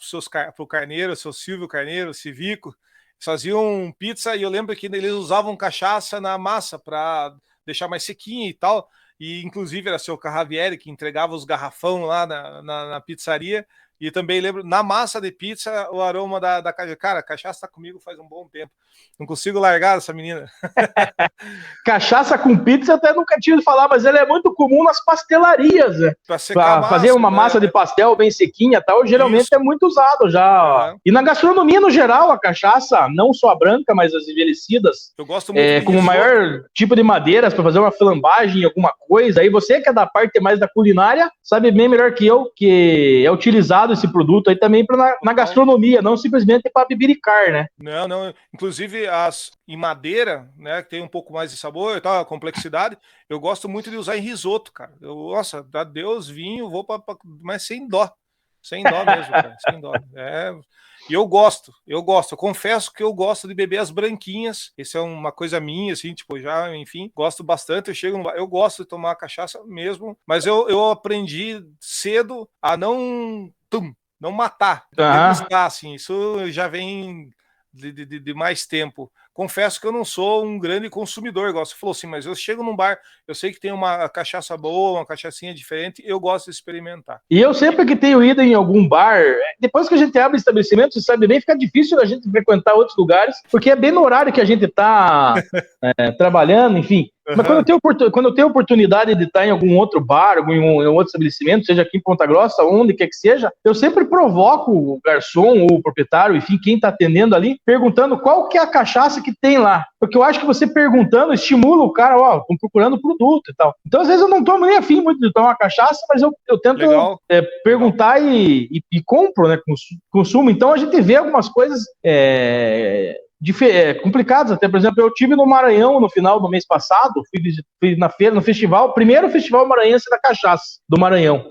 pro Carneiro, seu Silvio Carneiro, Civico. Eles faziam pizza e eu lembro que eles usavam cachaça na massa para deixar mais sequinha e tal. E inclusive era seu Carravieri que entregava os garrafão lá na pizzaria. E também lembro, na massa de pizza, o aroma da cachaça. Cara, a cachaça tá comigo faz um bom tempo. Não consigo largar essa menina. Cachaça com pizza eu até nunca tinha ouvido falar, mas ela é muito comum nas pastelarias, né? Pra fazer uma massa de pastel bem sequinha e tal, geralmente isso é muito usado já. E na gastronomia, no geral, a cachaça, não só a branca, mas as envelhecidas, eu gosto muito com o maior tipo de madeiras para fazer uma flambagem, alguma coisa. Aí você que é da parte mais da culinária, sabe bem melhor que eu, que é utilizado esse produto aí também na gastronomia, não simplesmente para bebericar, né? Não. Inclusive em madeira, né, que tem um pouco mais de sabor e tal, a complexidade, eu gosto muito de usar em risoto, cara. Nossa, dá Deus vinho, vou mas sem dó mesmo, cara, sem dó. E eu gosto, eu confesso que eu gosto de beber as branquinhas, isso é uma coisa minha, assim, tipo, já, enfim, gosto bastante, eu gosto de tomar cachaça mesmo, mas eu aprendi cedo a não matar, degustar, assim, isso já vem de mais tempo. Confesso que eu não sou um grande consumidor, igual você falou assim, mas eu chego num bar, eu sei que tem uma cachaça boa, uma cachaçinha diferente, eu gosto de experimentar. E eu sempre que tenho ido em algum bar, depois que a gente abre estabelecimento, você sabe bem, fica difícil a gente frequentar outros lugares, porque é bem no horário que a gente tá trabalhando, enfim. Mas quando eu tenho oportunidade de estar em algum outro bar, em outro estabelecimento, seja aqui em Ponta Grossa, onde quer que seja, eu sempre provoco o garçom ou o proprietário, enfim, quem está atendendo ali, perguntando qual que é a cachaça que tem lá. Porque eu acho que você perguntando estimula o cara, estão procurando produto e tal. Então, às vezes, eu não tomo nem afim muito de tomar uma cachaça, mas eu tento perguntar e compro, né? Consumo. Então, a gente vê algumas coisas complicados. Até, por exemplo, eu tive no Maranhão no final do mês passado, fui na feira, no festival, primeiro festival maranhense da cachaça do Maranhão.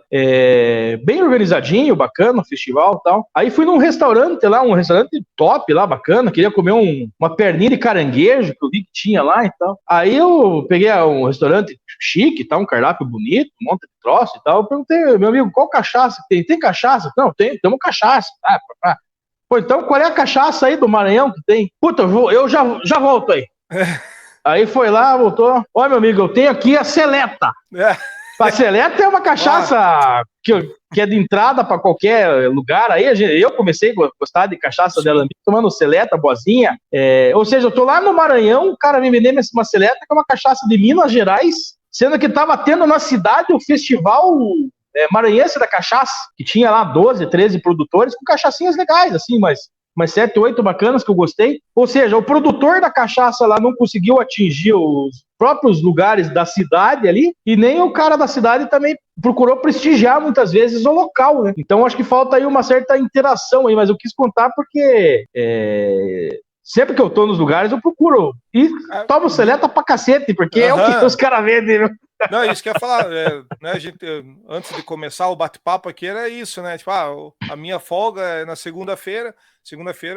Bem organizadinho, bacana o festival e tal. Aí fui num restaurante lá, um restaurante top lá, bacana, queria comer uma perninha de caranguejo que eu vi que tinha lá e tal. Aí eu peguei um restaurante chique, tá, um cardápio bonito, um monte de troço e tal. Eu perguntei, meu amigo, qual cachaça que tem? Tem cachaça? Não, temos cachaça. Pô, então qual é a cachaça aí do Maranhão que tem? Puta, eu já volto aí. Aí foi lá, voltou. Ó, meu amigo, eu tenho aqui a Seleta. A Seleta é uma cachaça que é de entrada para qualquer lugar. Aí eu comecei a gostar de cachaça de alambique, tomando Seleta, boazinha. Ou seja, eu tô lá no Maranhão, o cara me vendendo uma Seleta, que é uma cachaça de Minas Gerais, sendo que tava tendo na cidade o festival maranhense da cachaça, que tinha lá 12, 13 produtores com cachaçinhas legais, assim, mas 7, 8 bacanas que eu gostei. Ou seja, o produtor da cachaça lá não conseguiu atingir os próprios lugares da cidade ali, e nem o cara da cidade também procurou prestigiar muitas vezes o local, né? Então acho que falta aí uma certa interação aí, mas eu quis contar porque sempre que eu tô nos lugares eu procuro e tomo Seleta pra cacete, porque é o que os caras vendem, né? Não, isso que eu ia falar, né, a gente, antes de começar o bate-papo aqui era isso, né, tipo, a minha folga é na segunda-feira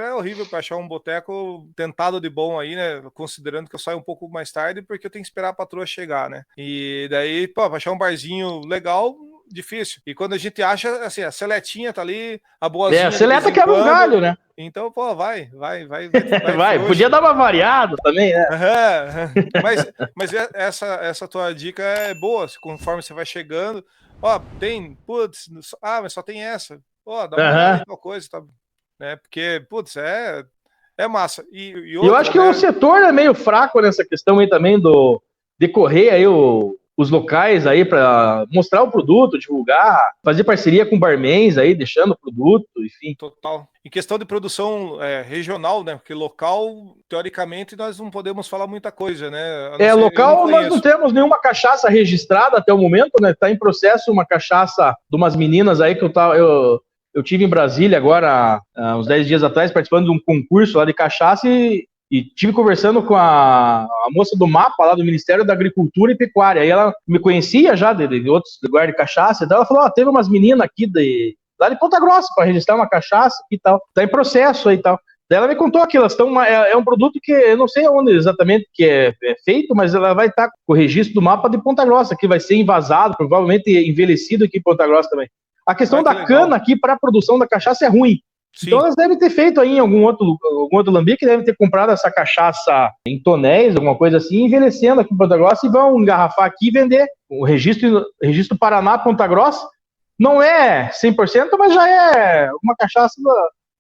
é horrível para achar um boteco tentado de bom aí, né, considerando que eu saio um pouco mais tarde, porque eu tenho que esperar a patroa chegar, né, e daí, pô, pra achar um barzinho legal, difícil, e quando a gente acha, assim, a Seletinha tá ali, a boazinha... a Seleta quebra um galho, né? Então, pô, vai. Podia dar uma variada também, né? Mas essa tua dica é boa, conforme você vai chegando. Ó, putz, mas só tem essa. Ó, dá uma olhada em tal coisa, tá? Né? Porque, putz, é massa. E outra, eu acho que o setor é meio fraco nessa questão aí também de correr aí os locais aí para mostrar o produto, divulgar, fazer parceria com barmans aí, deixando o produto, enfim. Total. Em questão de produção regional, né? Porque local, teoricamente, nós não podemos falar muita coisa, né? Local nós não temos nenhuma cachaça registrada até o momento, né? Tá em processo uma cachaça de umas meninas aí que eu tive em Brasília agora, uns 10 dias atrás, participando de um concurso lá de cachaça e tive conversando com a moça do MAPA, lá do Ministério da Agricultura e Pecuária. Aí ela me conhecia já de outros lugares de cachaça, então ela falou, teve umas meninas aqui lá de Ponta Grossa para registrar uma cachaça e tal. Tá em processo aí e tal. Daí ela me contou que elas estão... É um produto que eu não sei onde exatamente que é feito, mas ela vai estar com o registro do MAPA de Ponta Grossa, que vai ser envasado, provavelmente envelhecido aqui em Ponta Grossa também. A questão da cana aqui para a produção da cachaça é ruim. Sim. Então elas devem ter feito aí em algum outro lambique, devem ter comprado essa cachaça em tonéis, alguma coisa assim, envelhecendo aqui em Ponta Grossa e vão engarrafar aqui e vender. O registro Paraná Ponta Grossa não é 100%, mas já é uma cachaça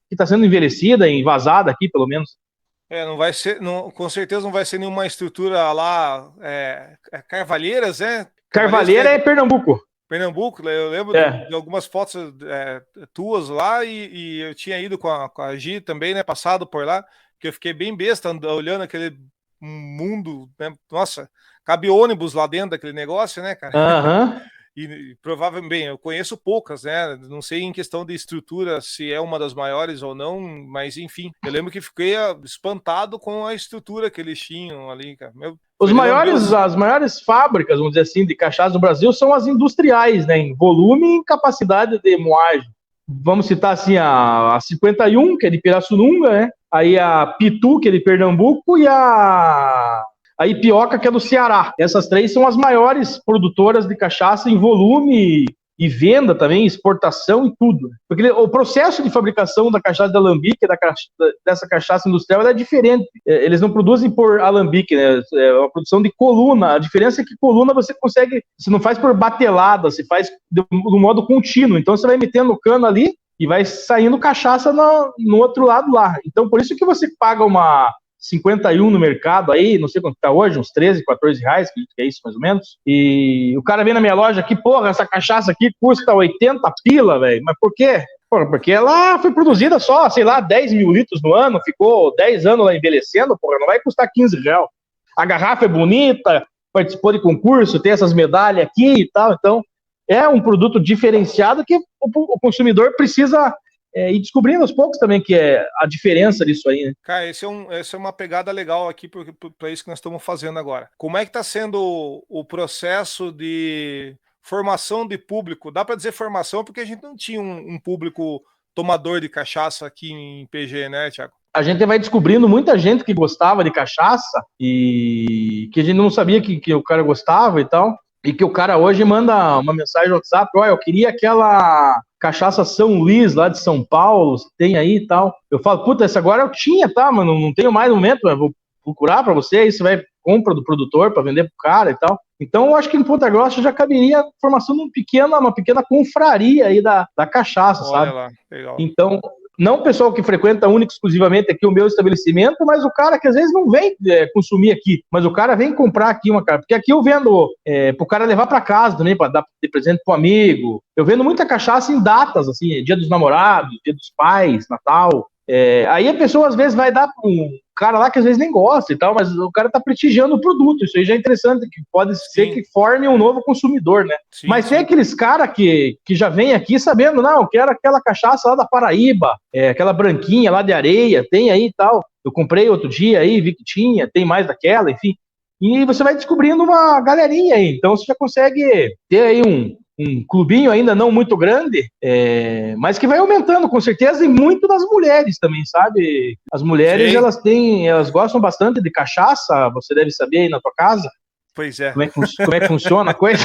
que está sendo envelhecida, envasada aqui, pelo menos. Não vai ser, com certeza não vai ser nenhuma estrutura lá, Carvalheiras, né? Carvalheira é Pernambuco. Pernambuco, eu lembro de algumas fotos tuas lá e eu tinha ido com a Gi também, né, passado por lá, que eu fiquei bem besta olhando aquele mundo, né, nossa, cabe ônibus lá dentro daquele negócio, né, cara? E provavelmente, bem, eu conheço poucas, né, não sei em questão de estrutura se é uma das maiores ou não, mas enfim, eu lembro que fiquei espantado com a estrutura que eles tinham ali, cara. As maiores fábricas, vamos dizer assim, de cachaça do Brasil são as industriais, né, em volume e em capacidade de moagem. Vamos citar assim a 51, que é de Pirassununga, né? Aí a Pitu, que é de Pernambuco, e a Ipioca, que é do Ceará. Essas três são as maiores produtoras de cachaça em volume e venda também, exportação e tudo. Porque o processo de fabricação da cachaça de alambique, dessa cachaça industrial, é diferente. Eles não produzem por alambique, né? É uma produção de coluna. A diferença é que coluna você não faz por batelada, você faz do modo contínuo. Então você vai metendo o cano ali e vai saindo cachaça no outro lado lá. Então por isso que você paga uma 51 no mercado aí, não sei quanto tá hoje, uns 13, 14 reais, que é isso mais ou menos, e o cara vem na minha loja aqui, porra, essa cachaça aqui custa 80 pila, velho, mas por quê? Porra, porque ela foi produzida só, sei lá, 10 mil litros no ano, ficou 10 anos lá envelhecendo, porra, não vai custar 15 reais. A garrafa é bonita, participou de concurso, tem essas medalhas aqui e tal, então é um produto diferenciado que o consumidor precisa e descobrindo aos poucos também que é a diferença disso aí, né? Cara, essa é uma pegada legal aqui para isso que nós estamos fazendo agora. Como é que está sendo o processo de formação de público? Dá para dizer formação porque a gente não tinha um público tomador de cachaça aqui em PG, né, Thiago? A gente vai descobrindo muita gente que gostava de cachaça e que a gente não sabia que o cara gostava e tal. E que o cara hoje manda uma mensagem no WhatsApp: olha, eu queria aquela cachaça São Luís lá de São Paulo, tem aí e tal. Eu falo, puta, essa agora eu tinha, tá, mas não tenho mais no momento, eu vou procurar para você, aí você vai, compra do produtor para vender pro cara e tal. Então eu acho que em Ponta Grossa já caberia a formação de uma pequena confraria aí da cachaça, Olha sabe? lá, legal. Então, não o pessoal que frequenta única e exclusivamente aqui o meu estabelecimento, mas o cara que às vezes não vem consumir aqui, mas o cara vem comprar aqui uma cara, porque aqui eu vendo pro cara levar para casa também, para dar de presente pro amigo. Eu vendo muita cachaça em datas, assim, Dia dos Namorados, Dia dos Pais, Natal. Aí a pessoa às vezes vai dar para um cara lá que às vezes nem gosta e tal, mas o cara tá prestigiando o produto. Isso aí já é interessante, que pode ser que forme um novo consumidor, né? Sim, mas tem aqueles caras que já vem aqui sabendo, não, eu quero aquela cachaça lá da Paraíba, aquela branquinha lá de areia, tem aí e tal. Eu comprei outro dia aí, vi que tinha, tem mais daquela, enfim. E você vai descobrindo uma galerinha aí. Então você já consegue ter aí um clubinho ainda não muito grande, mas que vai aumentando com certeza, e muito das mulheres também, sabe? As mulheres, elas gostam bastante de cachaça, você deve saber aí na tua casa. Pois é. Como é que funciona a coisa?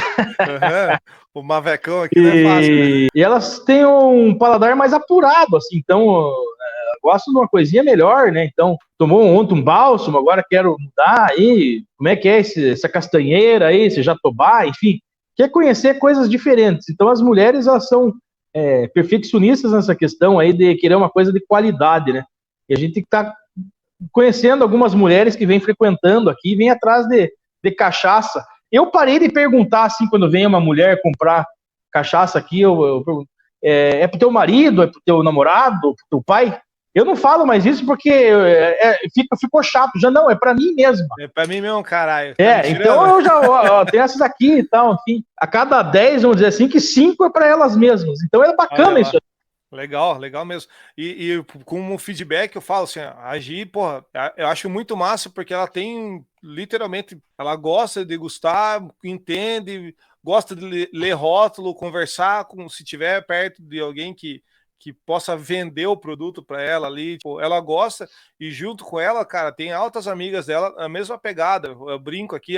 O mavecão aqui não é fácil. Né? E elas têm um paladar mais apurado, assim, então gosto de uma coisinha melhor, né? Então, tomou ontem um bálsamo, agora quero mudar aí. Como é que é essa castanheira aí, esse jatobá, enfim. Quer conhecer coisas diferentes. Então, as mulheres, elas são perfeccionistas nessa questão aí de querer uma coisa de qualidade, né? E a gente tem que estar conhecendo algumas mulheres que vêm frequentando aqui, vêm atrás de cachaça. Eu parei de perguntar, assim, quando vem uma mulher comprar cachaça aqui, eu pergunto, pro teu marido, é pro teu namorado, pro teu pai? Eu não falo mais isso porque ficou chato. Já não, é pra mim mesmo. É pra mim mesmo, caralho. Tá então eu já tenho essas aqui e tal, enfim. A cada 10, vamos dizer assim, que 5 é pra elas mesmas. Então é bacana isso. Legal, legal mesmo. E com um feedback eu falo assim, a Gi, porra, eu acho muito massa porque ela tem, literalmente, ela gosta de degustar, entende, gosta de ler rótulo, conversar se tiver perto de alguém que possa vender o produto para ela ali, tipo, ela gosta, e junto com ela, cara, tem altas amigas dela, a mesma pegada, eu brinco aqui,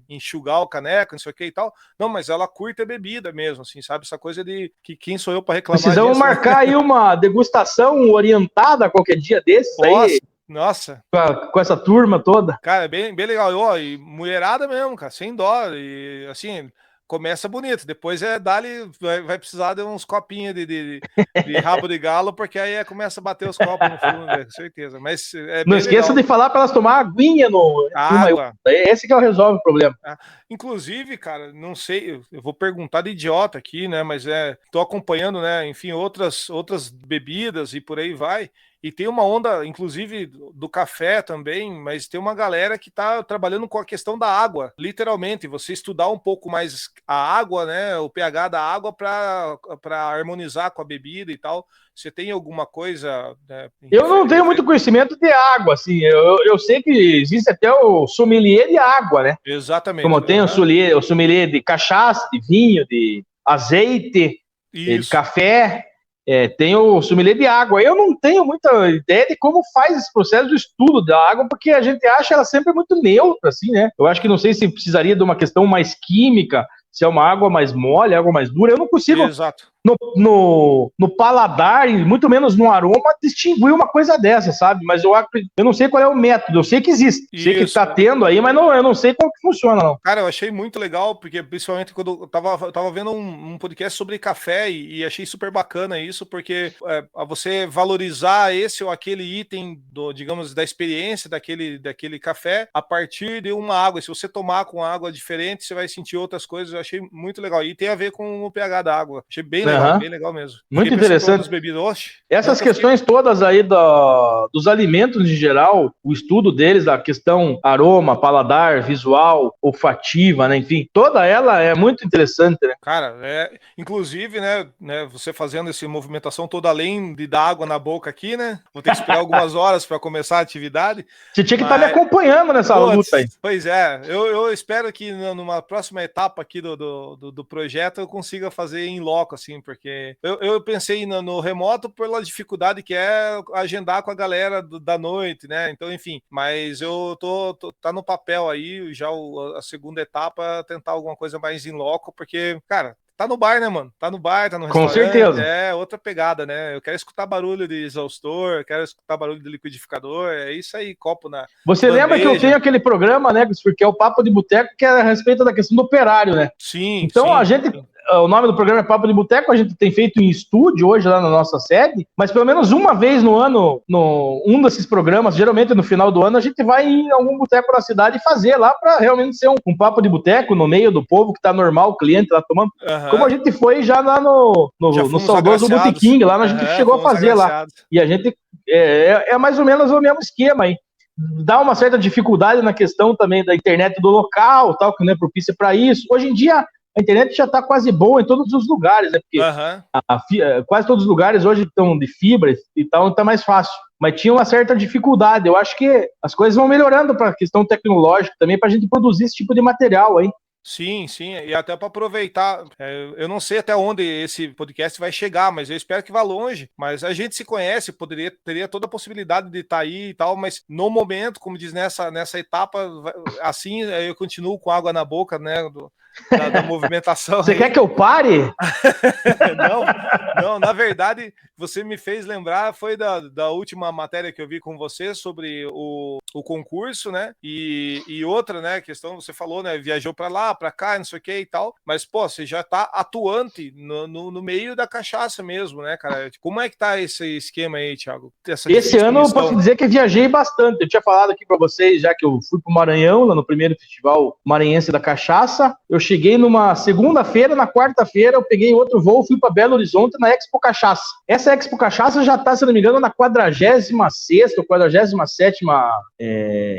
enxugar o caneco, não sei o que e tal, não, mas ela curte a bebida mesmo, assim, sabe, essa coisa de que quem sou eu para reclamar Precisamos disso, marcar aí uma degustação orientada qualquer dia desses aí. Nossa. Com essa turma toda. Cara, é bem legal, e mulherada mesmo, cara, sem dó, e assim... Começa bonito, depois vai precisar de uns copinhos de rabo de galo, porque aí começa a bater os copos no fundo, com certeza. Mas não esqueça de falar para elas tomar aguinha água. Esse que resolve o problema. Inclusive, cara, não sei, eu vou perguntar de idiota aqui, né? Mas tô acompanhando, né? Enfim, outras bebidas e por aí vai. E tem uma onda, inclusive, do café também, mas tem uma galera que está trabalhando com a questão da água, literalmente, você estudar um pouco mais a água, né, o pH da água para harmonizar com a bebida e tal. Você tem alguma coisa? Né, eu não tenho muito conhecimento de água, assim, eu sei que existe até o sommelier de água, né? Exatamente. Como tem o sommelier de cachaça, de vinho, de azeite, de café... tem o sommelier de água. Eu não tenho muita ideia de como faz esse processo de estudo da água, porque a gente acha ela sempre muito neutra, assim, né? Eu acho que não sei se precisaria de uma questão mais química, se é uma água mais mole, água mais dura. Eu não consigo, no paladar, e muito menos no aroma, distinguir uma coisa dessa, sabe? Mas eu não sei qual é o método. Eu sei que existe, sei que tá tendo aí, mas eu não sei como que funciona, não. Cara, eu achei muito legal, porque principalmente quando eu tava vendo um podcast sobre café e achei super bacana isso, porque você valorizar esse ou aquele item, digamos, da experiência daquele café a partir de uma água. Se você tomar com água diferente, você vai sentir outras coisas. Eu achei muito legal. E tem a ver com o pH da água. Achei bem legal. bem legal mesmo. Muito interessante. Essas questões todas aí dos alimentos em geral, o estudo deles, a questão aroma, paladar, visual, olfativa, né? Enfim, toda ela é muito interessante, né? Cara, inclusive, né, você fazendo essa movimentação toda além de dar água na boca aqui, né? Vou ter que esperar algumas horas para começar a atividade. Você tinha que estar me acompanhando nessa luta aí. Pois é, eu espero que numa próxima etapa aqui do projeto eu consiga fazer em loco, assim, porque eu pensei no remoto pela dificuldade que é agendar com a galera da noite, né? Então, enfim, mas eu tá no papel aí, já a segunda etapa, tentar alguma coisa mais em loco, porque, cara, tá no bar, né, mano? Tá no bar, tá no restaurante. Com certeza. É outra pegada, né? Eu quero escutar barulho de exaustor, quero escutar barulho de liquidificador, é isso aí, copo na Você bandeja. lembra que eu tenho aquele programa, né, porque é o Papo de Boteco, que é a respeito da questão do operário, né? Sim, então sim, a gente... Sim. O nome do programa é Papo de Boteco, a gente tem feito em estúdio hoje lá na nossa sede, mas pelo menos uma vez no ano, um desses programas, geralmente no final do ano, a gente vai em algum boteco da cidade fazer lá para realmente ser um papo de boteco no meio do povo que tá normal, o cliente lá tomando. Como a gente foi já lá no saudoso Botequim, lá a gente chegou a fazer lá. E a gente é mais ou menos o mesmo esquema aí. Dá uma certa dificuldade na questão também da internet do local, tal, que não é propícia para isso. Hoje em dia a internet já está quase boa em todos os lugares, né? Porque quase todos os lugares hoje estão de fibra e tal, está mais fácil. Mas tinha uma certa dificuldade. Eu acho que as coisas vão melhorando para a questão tecnológica também, para a gente produzir esse tipo de material aí. Sim, e até para aproveitar, eu não sei até onde esse podcast vai chegar, mas eu espero que vá longe, mas a gente se conhece, teria toda a possibilidade de estar aí e tal, mas no momento, como diz nessa etapa, assim, eu continuo com água na boca, né, da movimentação. Você quer que eu pare? Não, na verdade, você me fez lembrar, foi da última matéria que eu vi com você sobre o concurso, né, e outra, né, questão, você falou, né, viajou para lá, para cá, não sei o que e tal, mas, pô, você já tá atuante no meio da cachaça mesmo, né, cara? Como é que tá esse esquema aí, Thiago? Esse ano eu posso dizer que viajei bastante. Eu tinha falado aqui para vocês, já que eu fui pro Maranhão, lá no primeiro festival maranhense da cachaça. Eu cheguei numa segunda-feira, na quarta-feira eu peguei outro voo, fui para Belo Horizonte na Expo Cachaça. Essa Expo Cachaça já tá, se não me engano, na 46ª ou 47ª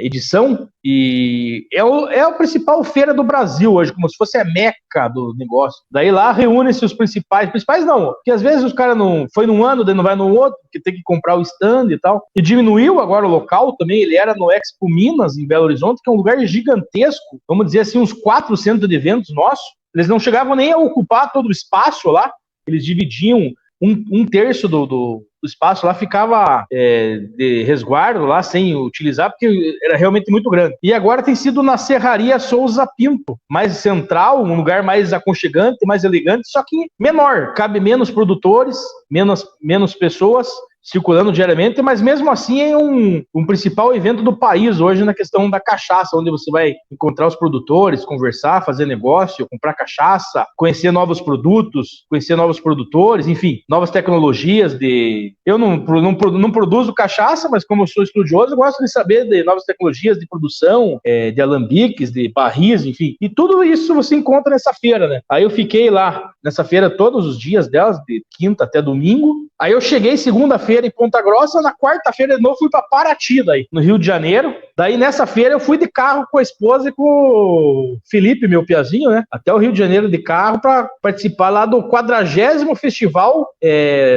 edição, e é a principal feira do Brasil hoje, como se fosse a meca do negócio. Daí lá reúnem-se os principais não, porque às vezes os caras não foi num ano, daí não vai no outro, porque tem que comprar o stand e tal. E diminuiu agora o local também, ele era no Expo Minas, em Belo Horizonte, que é um lugar gigantesco, vamos dizer assim, uns 4 centros de eventos nossos. Eles não chegavam nem a ocupar todo o espaço lá, eles dividiam um terço do espaço lá ficava de resguardo lá, sem utilizar, porque era realmente muito grande. E agora tem sido na Serraria Souza Pinto, mais central, um lugar mais aconchegante, mais elegante, só que menor, cabe menos produtores, menos pessoas circulando diariamente, mas mesmo assim é um principal evento do país hoje na questão da cachaça, onde você vai encontrar os produtores, conversar, fazer negócio, comprar cachaça, conhecer novos produtos, conhecer novos produtores, enfim, novas tecnologias de... Eu não produzo cachaça, mas como eu sou estudioso, eu gosto de saber de novas tecnologias de produção, de alambiques, de barris, enfim. E tudo isso você encontra nessa feira, né? Aí eu fiquei lá nessa feira todos os dias delas, de quinta até domingo. Aí eu cheguei segunda-feira em Ponta Grossa, na quarta-feira de novo fui para Paraty, daí, no Rio de Janeiro. Daí nessa feira eu fui de carro com a esposa e com o Felipe, meu piazinho, né? Até o Rio de Janeiro de carro para participar lá do 40º Festival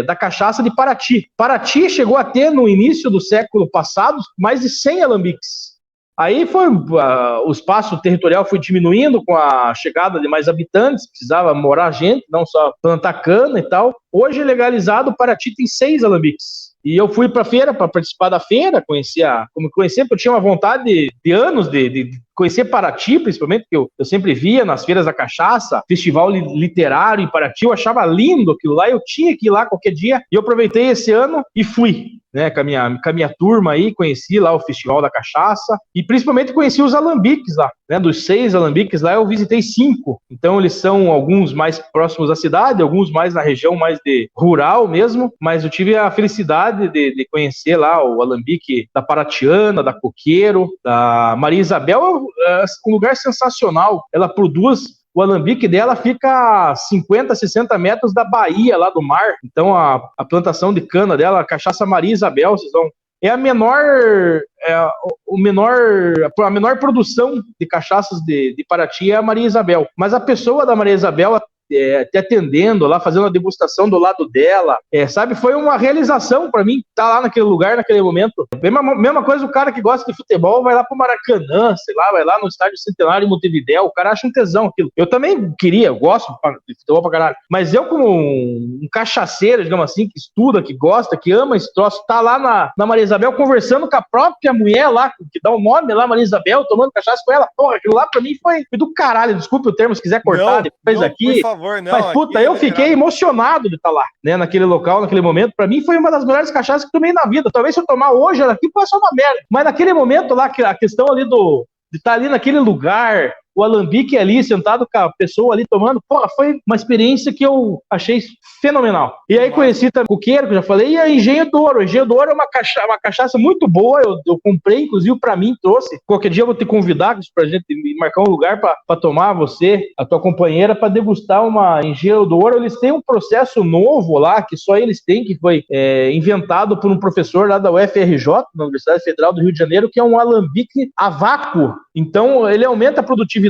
da Cachaça de Paraty. Paraty chegou a ter, no início do século passado, mais de 100 alambiques. Aí foi o espaço territorial foi diminuindo com a chegada de mais habitantes, precisava morar gente, não só plantar cana e tal. Hoje, legalizado, Paraty tem 6 alambiques. E eu fui para a feira para participar da feira, conhecer, porque eu tinha uma vontade de anos de conhecer Paraty, principalmente, porque eu sempre via nas feiras da cachaça, festival literário em Paraty, eu achava lindo aquilo lá, eu tinha que ir lá qualquer dia, e eu aproveitei esse ano e fui, né, com a minha turma aí, conheci lá o festival da cachaça, e principalmente conheci os alambiques lá, né, dos 6 alambiques lá eu visitei 5, então eles são alguns mais próximos à cidade, alguns mais na região mais de rural mesmo, mas eu tive a felicidade de conhecer lá o alambique da Paratiana, da Coqueiro, da Maria Isabel, é um lugar sensacional, ela produz o alambique dela fica a 50, 60 metros da baía lá do mar. Então a plantação de cana dela, a cachaça Maria Isabel, vocês vão... É a menor produção de cachaças de Paraty é a Maria Isabel. Mas a pessoa da Maria Isabel te atendendo lá, fazendo a degustação do lado dela, sabe, foi uma realização para mim estar lá naquele lugar, naquele momento. Mesma coisa, o cara que gosta de futebol vai lá pro Maracanã, sei lá, vai lá no Estádio Centenário em Montevidéu, o cara acha um tesão aquilo. Eu também eu gosto de futebol pra caralho, mas eu como um cachaceiro, digamos assim, que estuda, que gosta, que ama esse troço, tá lá na Maria Isabel conversando com a própria mulher lá, que dá o nome lá, Maria Isabel, tomando cachaça com ela, porra, aquilo lá pra mim foi do caralho, desculpe o termo, se quiser cortar depois aqui. Por favor. Não, mas puta, eu fiquei emocionado de estar lá, né, naquele local, naquele momento. Pra mim foi uma das melhores cachaças que tomei na vida. Talvez se eu tomar hoje ela aqui pode ser uma merda, mas naquele momento lá, a questão ali de estar ali naquele lugar, o alambique ali, sentado com a pessoa ali tomando, porra, foi uma experiência que eu achei fenomenal. E aí conheci também o Coqueiro, que eu já falei, e a Engenho do Ouro. O Engenho do Ouro é uma cachaça muito boa, eu comprei, inclusive, pra mim, trouxe. Qualquer dia eu vou te convidar pra gente marcar um lugar pra tomar, você, a tua companheira, pra degustar uma Engenho do Ouro. Eles têm um processo novo lá, que só eles têm, que foi inventado por um professor lá da UFRJ, na Universidade Federal do Rio de Janeiro, que é um alambique a vácuo. Então, ele aumenta a produtividade,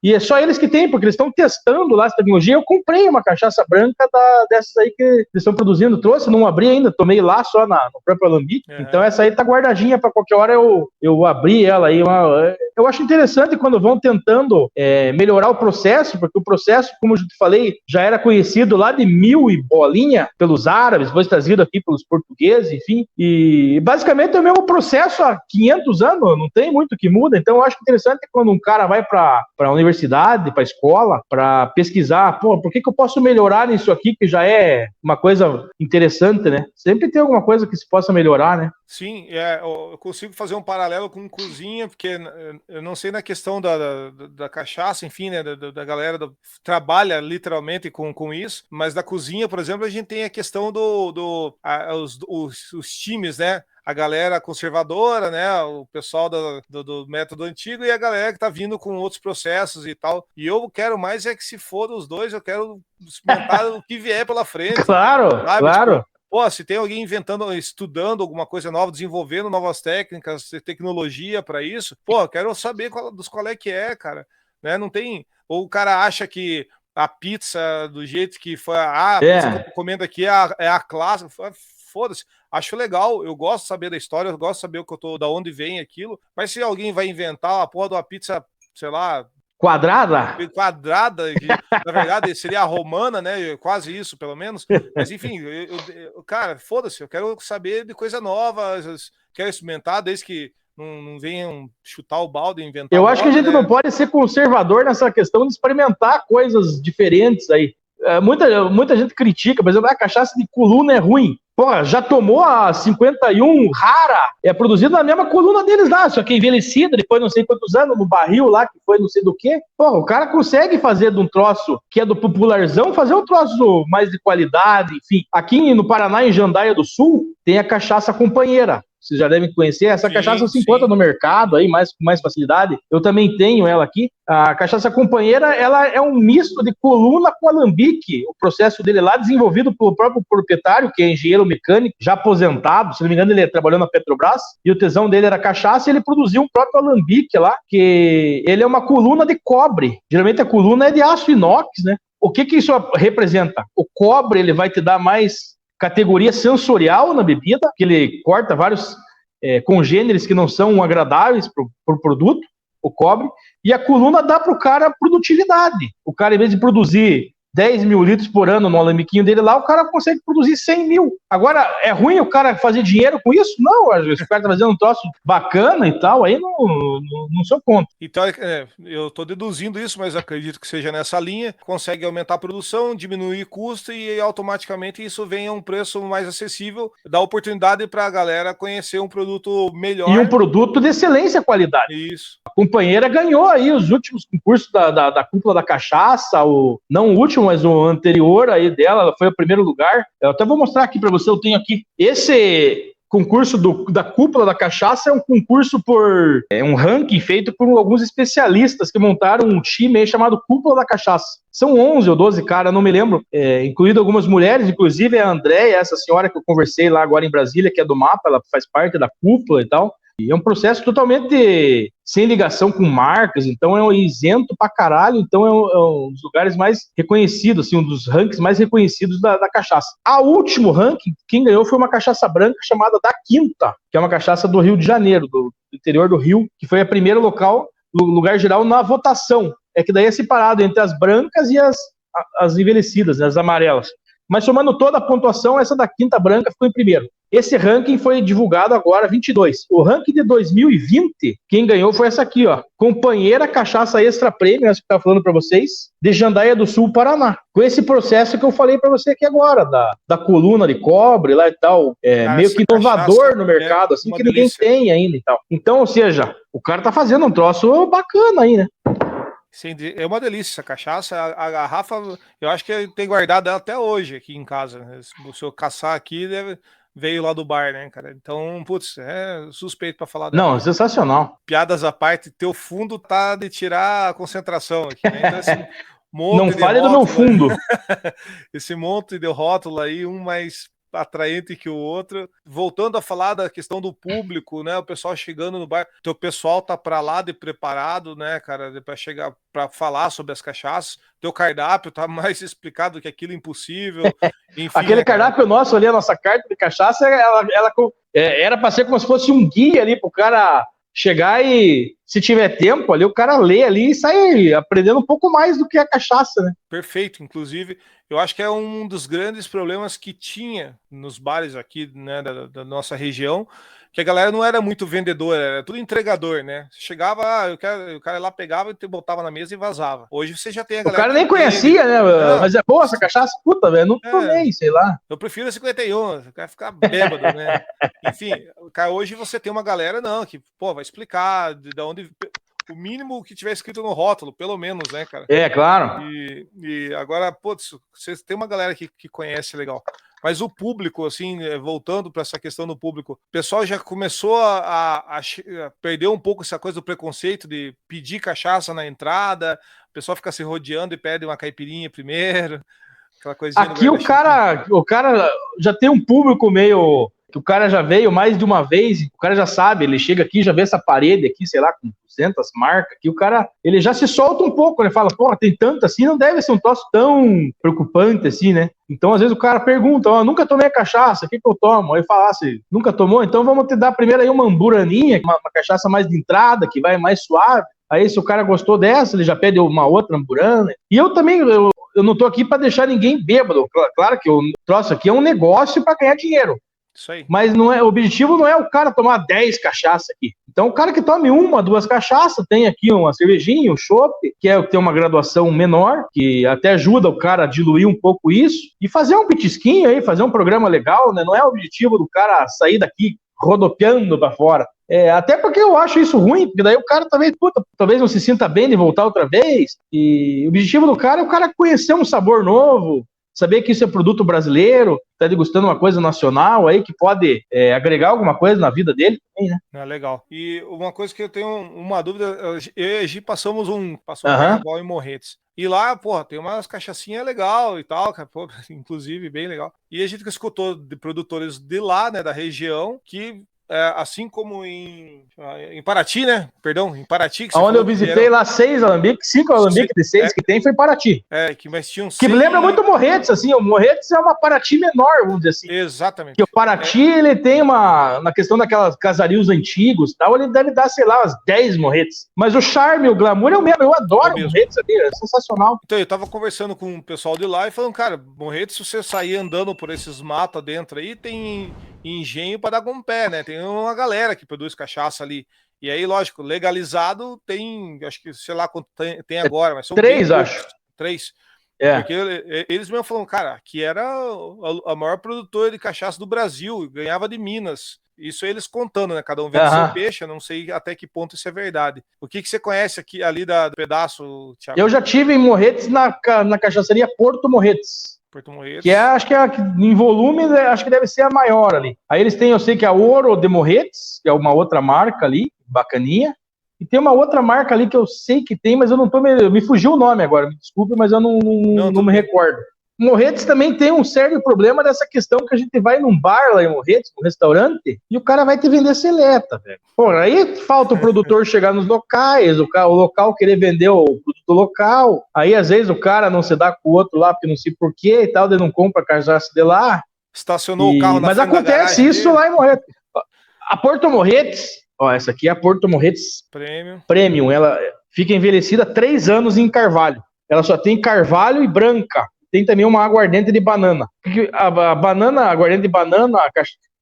e é só eles que têm, porque eles estão testando lá essa tecnologia. Eu comprei uma cachaça branca dessas aí que eles estão produzindo, trouxe, não abri ainda, tomei lá só no próprio alambique. Então essa aí tá guardadinha para qualquer hora eu abrir ela aí. Eu acho interessante quando vão tentando melhorar o processo, porque o processo, como eu te falei, já era conhecido lá de 1000 e bolinha pelos árabes, depois trazido aqui pelos portugueses, enfim, e basicamente é o mesmo processo há 500 anos, não tem muito que muda. Então eu acho interessante quando um cara vai para a universidade, para a escola, para pesquisar, por que eu posso melhorar nisso aqui, que já é uma coisa interessante, né? Sempre tem alguma coisa que se possa melhorar, né? Sim, eu consigo fazer um paralelo com cozinha, porque eu não sei na questão da cachaça, enfim, né, da galera que trabalha literalmente com isso, mas da cozinha, por exemplo, a gente tem a questão os times, né? A galera conservadora, né, o pessoal do método antigo e a galera que tá vindo com outros processos e tal. E eu quero mais que se for os dois, eu quero experimentar o que vier pela frente. Claro, sabe? claro. Tipo, pô, se tem alguém inventando, estudando alguma coisa nova, desenvolvendo novas técnicas, tecnologia para isso, pô, eu quero saber qual é que é, cara. Né? Não tem... Ou o cara acha que a pizza, do jeito que foi, a pizza que eu tô comendo aqui é a clássica, foda-se. Acho legal, eu gosto de saber da história, eu gosto de saber da onde vem aquilo, mas se alguém vai inventar a porra de uma pizza, sei lá... Quadrada, que na verdade seria a romana, né? Quase isso, pelo menos. Mas enfim, cara, foda-se, eu quero saber de coisa nova, quero experimentar, desde que não venham chutar o balde e inventar. Eu acho que a gente não pode ser conservador nessa questão de experimentar coisas diferentes aí. Muita gente critica, por exemplo, a cachaça de coluna é ruim. Pô, já tomou a 51 rara, produzida na mesma coluna deles lá, só que envelhecida, depois não sei quantos anos, no barril lá, que foi não sei do que. Pô, o cara consegue fazer de um troço que é do popularzão, fazer um troço mais de qualidade, enfim. Aqui no Paraná, em Jandaia do Sul, tem a cachaça companheira. Vocês já devem conhecer, essa cachaça se encontra no mercado aí com mais facilidade. Eu também tenho ela aqui. A cachaça companheira, ela é um misto de coluna com alambique. O processo dele lá, desenvolvido pelo próprio proprietário, que é engenheiro mecânico, já aposentado. Se não me engano, ele trabalhou na Petrobras. E o tesão dele era cachaça e ele produziu um próprio alambique lá, que ele é uma coluna de cobre. Geralmente a coluna é de aço inox, né? O que isso representa? O cobre, ele vai te dar mais categoria sensorial na bebida, que ele corta vários congêneres que não são agradáveis para o produto, o cobre, e a coluna dá para o cara produtividade. O cara, em vez de produzir 10 mil litros por ano no alambiquinho dele lá, o cara consegue produzir 100 mil. Agora, é ruim o cara fazer dinheiro com isso? Não, às vezes o cara tá fazendo um troço bacana e tal, aí não sou contra. Então, eu tô deduzindo isso, mas acredito que seja nessa linha, consegue aumentar a produção, diminuir custo e automaticamente isso vem a um preço mais acessível, dá oportunidade para a galera conhecer um produto melhor. E um produto de excelência qualidade. Isso. A companheira ganhou aí os últimos concursos da Cúpula da Cachaça, não o último, mas o anterior aí dela, ela foi o primeiro lugar. Eu até vou mostrar aqui para você, eu tenho aqui. concurso da Cúpula da Cachaça é um concurso um ranking feito por alguns especialistas que montaram um time aí chamado Cúpula da Cachaça. São 11 ou 12 caras, não me lembro, incluindo algumas mulheres, inclusive a Andréia, essa senhora que eu conversei lá agora em Brasília, que é do MAPA, ela faz parte da cúpula e tal. E é um processo totalmente sem ligação com marcas, então é um isento pra caralho, então é um dos lugares mais reconhecidos, assim, um dos rankings mais reconhecidos da cachaça. A último ranking, quem ganhou foi uma cachaça branca chamada Da Quinta, que é uma cachaça do Rio de Janeiro, do interior do Rio, que foi a primeira lugar geral na votação. É que daí é separado entre as brancas e as envelhecidas, né, as amarelas. Mas somando toda a pontuação, essa Da Quinta branca ficou em primeiro. Esse ranking foi divulgado agora, 22. O ranking de 2020, quem ganhou foi essa aqui, ó. Companheira Cachaça Extra Prêmio, essa que eu estava falando para vocês, de Jandaia do Sul, Paraná. Com esse processo que eu falei para você aqui agora, da coluna de cobre lá e tal, meio que inovador no mercado, assim, que ninguém tem ainda e tal. Então, ou seja, o cara tá fazendo um troço bacana aí, né? Sim, é uma delícia essa cachaça. A garrafa, eu acho que tem guardado ela até hoje aqui em casa. Se eu caçar aqui, veio lá do bar, né, cara? Então, putz, é suspeito pra falar dela. Não, sensacional. Piadas à parte, teu fundo tá de tirar a concentração aqui, né? Então, esse monte não fale do meu fundo. Esse monte de rótulo aí, um mais atraente que o outro. Voltando a falar da questão do público, né? O pessoal chegando no bar, teu pessoal tá para lá de preparado, né, cara, para chegar para falar sobre as cachaças. Teu cardápio tá mais explicado que aquilo impossível. Enfim, aquele, né, cardápio nosso ali, a nossa carta de cachaça, ela era para ser como se fosse um guia ali pro cara chegar e, se tiver tempo ali, o cara lê ali e sai aprendendo um pouco mais do que a cachaça, né? Perfeito. Inclusive, eu acho que é um dos grandes problemas que tinha nos bares aqui, né, da nossa região, que a galera não era muito vendedora, era tudo entregador, né? Chegava, o cara lá pegava e botava na mesa e vazava. Hoje você já tem a galera... O cara nem conhecia, né? Mas é boa essa cachaça? Puta, velho, não tomei, sei lá. Eu prefiro a 51, o cara ficar bêbado, né? Enfim, cara, hoje você tem uma galera, não, que, pô, vai explicar de onde... O mínimo que tiver escrito no rótulo, pelo menos, né, cara? É, claro. E agora, putz, você tem uma galera que conhece legal. Mas o público, assim, voltando para essa questão do público, o pessoal já começou a perder um pouco essa coisa do preconceito de pedir cachaça na entrada, o pessoal fica se rodeando e pede uma caipirinha primeiro, aquela coisinha. Aqui o cara já tem um público meio... que o cara já veio mais de uma vez, o cara já sabe, ele chega aqui, já vê essa parede aqui, sei lá, com 200 marcas, que o cara, ele já se solta um pouco, ele fala, porra, tem tanto assim, não deve ser um troço tão preocupante assim, né? Então, às vezes, o cara pergunta, nunca tomei cachaça, o que eu tomo? Aí fala, se nunca tomou, então vamos te dar primeiro aí uma amburaninha, uma cachaça mais de entrada, que vai mais suave. Aí, se o cara gostou dessa, ele já pede uma outra amburana. E eu também, eu não tô aqui para deixar ninguém bêbado. Claro que o troço aqui é um negócio para ganhar dinheiro. Isso aí. Mas o objetivo não é o cara tomar 10 cachaças aqui. Então o cara que tome 1, 2 cachaças, tem aqui uma cervejinha, um chopp, que tem uma graduação menor, que até ajuda o cara a diluir um pouco isso, e fazer um petisquinho aí, fazer um programa legal, né? Não é o objetivo do cara sair daqui rodopiando para fora. Até porque eu acho isso ruim, porque daí o cara talvez não se sinta bem de voltar outra vez, e o objetivo do cara é o cara conhecer um sabor novo, saber que isso é produto brasileiro, tá degustando uma coisa nacional aí que pode agregar alguma coisa na vida dele também, né? Legal. E uma coisa que eu tenho uma dúvida, eu e a Gi passamos um carnaval em Morretes. E lá, porra, tem umas cachaçinhas legal e tal, pô, inclusive bem legal. E a gente que escutou de produtores de lá, né, da região, que assim como em Paraty, né? Perdão, em Paraty. Onde eu visitei lá 6 alambiques, 5 alambiques de 6 que tem foi Paraty. Mas tinham que lembra muito Morretes, assim, o Morretes é uma Paraty menor, vamos dizer assim. Exatamente. Que o Paraty, ele tem na questão daquelas casarios antigos, tal, ele deve dar, sei lá, umas 10 Morretes. Mas o charme, o glamour é o mesmo, eu adoro Morretes ali, é sensacional. Então, eu tava conversando com o pessoal de lá e falando, cara, Morretes, se você sair andando por esses matos dentro aí, tem engenho para dar com o pé, né? Tem uma galera que produz cachaça ali. E aí, lógico, legalizado tem, acho que, sei lá quanto tem agora, mas são 3, acho. 3. Porque eles mesmo falaram, cara, aqui era a maior produtora de cachaça do Brasil, ganhava de Minas. Isso eles contando, né? Cada um vende seu peixe, eu não sei até que ponto isso é verdade. O que você conhece aqui ali do pedaço, Thiago? Eu já tive em Morretes na cachaçaria Porto Morretes. Porto Morretes. Que acho que em volume, acho que deve ser a maior ali. Aí eles têm, eu sei que é a Ouro de Morretes, que é uma outra marca ali, bacaninha. E tem uma outra marca ali que eu sei que tem, mas eu não tô me fugiu o nome agora, me desculpe, mas eu não me recordo. Morretes também tem um sério problema dessa questão que a gente vai num bar lá em Morretes, num restaurante, e o cara vai te vender seleta, velho. Pô, aí falta o produtor chegar nos locais, o local querer vender o produto local, aí às vezes o cara não se dá com o outro lá, porque não sei porquê e tal, ele não compra a cachaça de lá. Estacionou o carro na Mas frente da acontece garagem isso dele. lá em Morretes. A Porto Morretes, ó, essa aqui é a Porto Morretes Premium, ela fica envelhecida 3 anos em carvalho. Ela só tem carvalho e branca. Tem também uma aguardente de banana. A banana, aguardente de banana,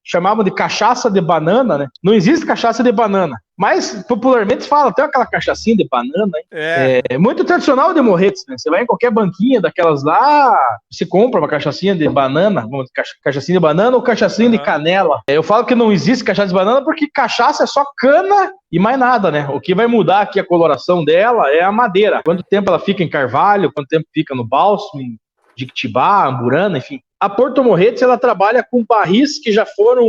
chamavam de cachaça de banana, né? Não existe cachaça de banana. Mas, popularmente, fala, tem aquela cachaçinha de banana, hein? É muito tradicional de Morretes, né? Você vai em qualquer banquinha daquelas lá, você compra uma cachaçinha de banana, cachaçinha de banana ou cachaçinha de canela. Eu falo que não existe cachaça de banana porque cachaça é só cana e mais nada, né? O que vai mudar aqui a coloração dela é a madeira. Quanto tempo ela fica em carvalho, quanto tempo fica no bálsamo, em Jiquitibá, Amburana, enfim. A Porto Morretes, ela trabalha com barris que já foram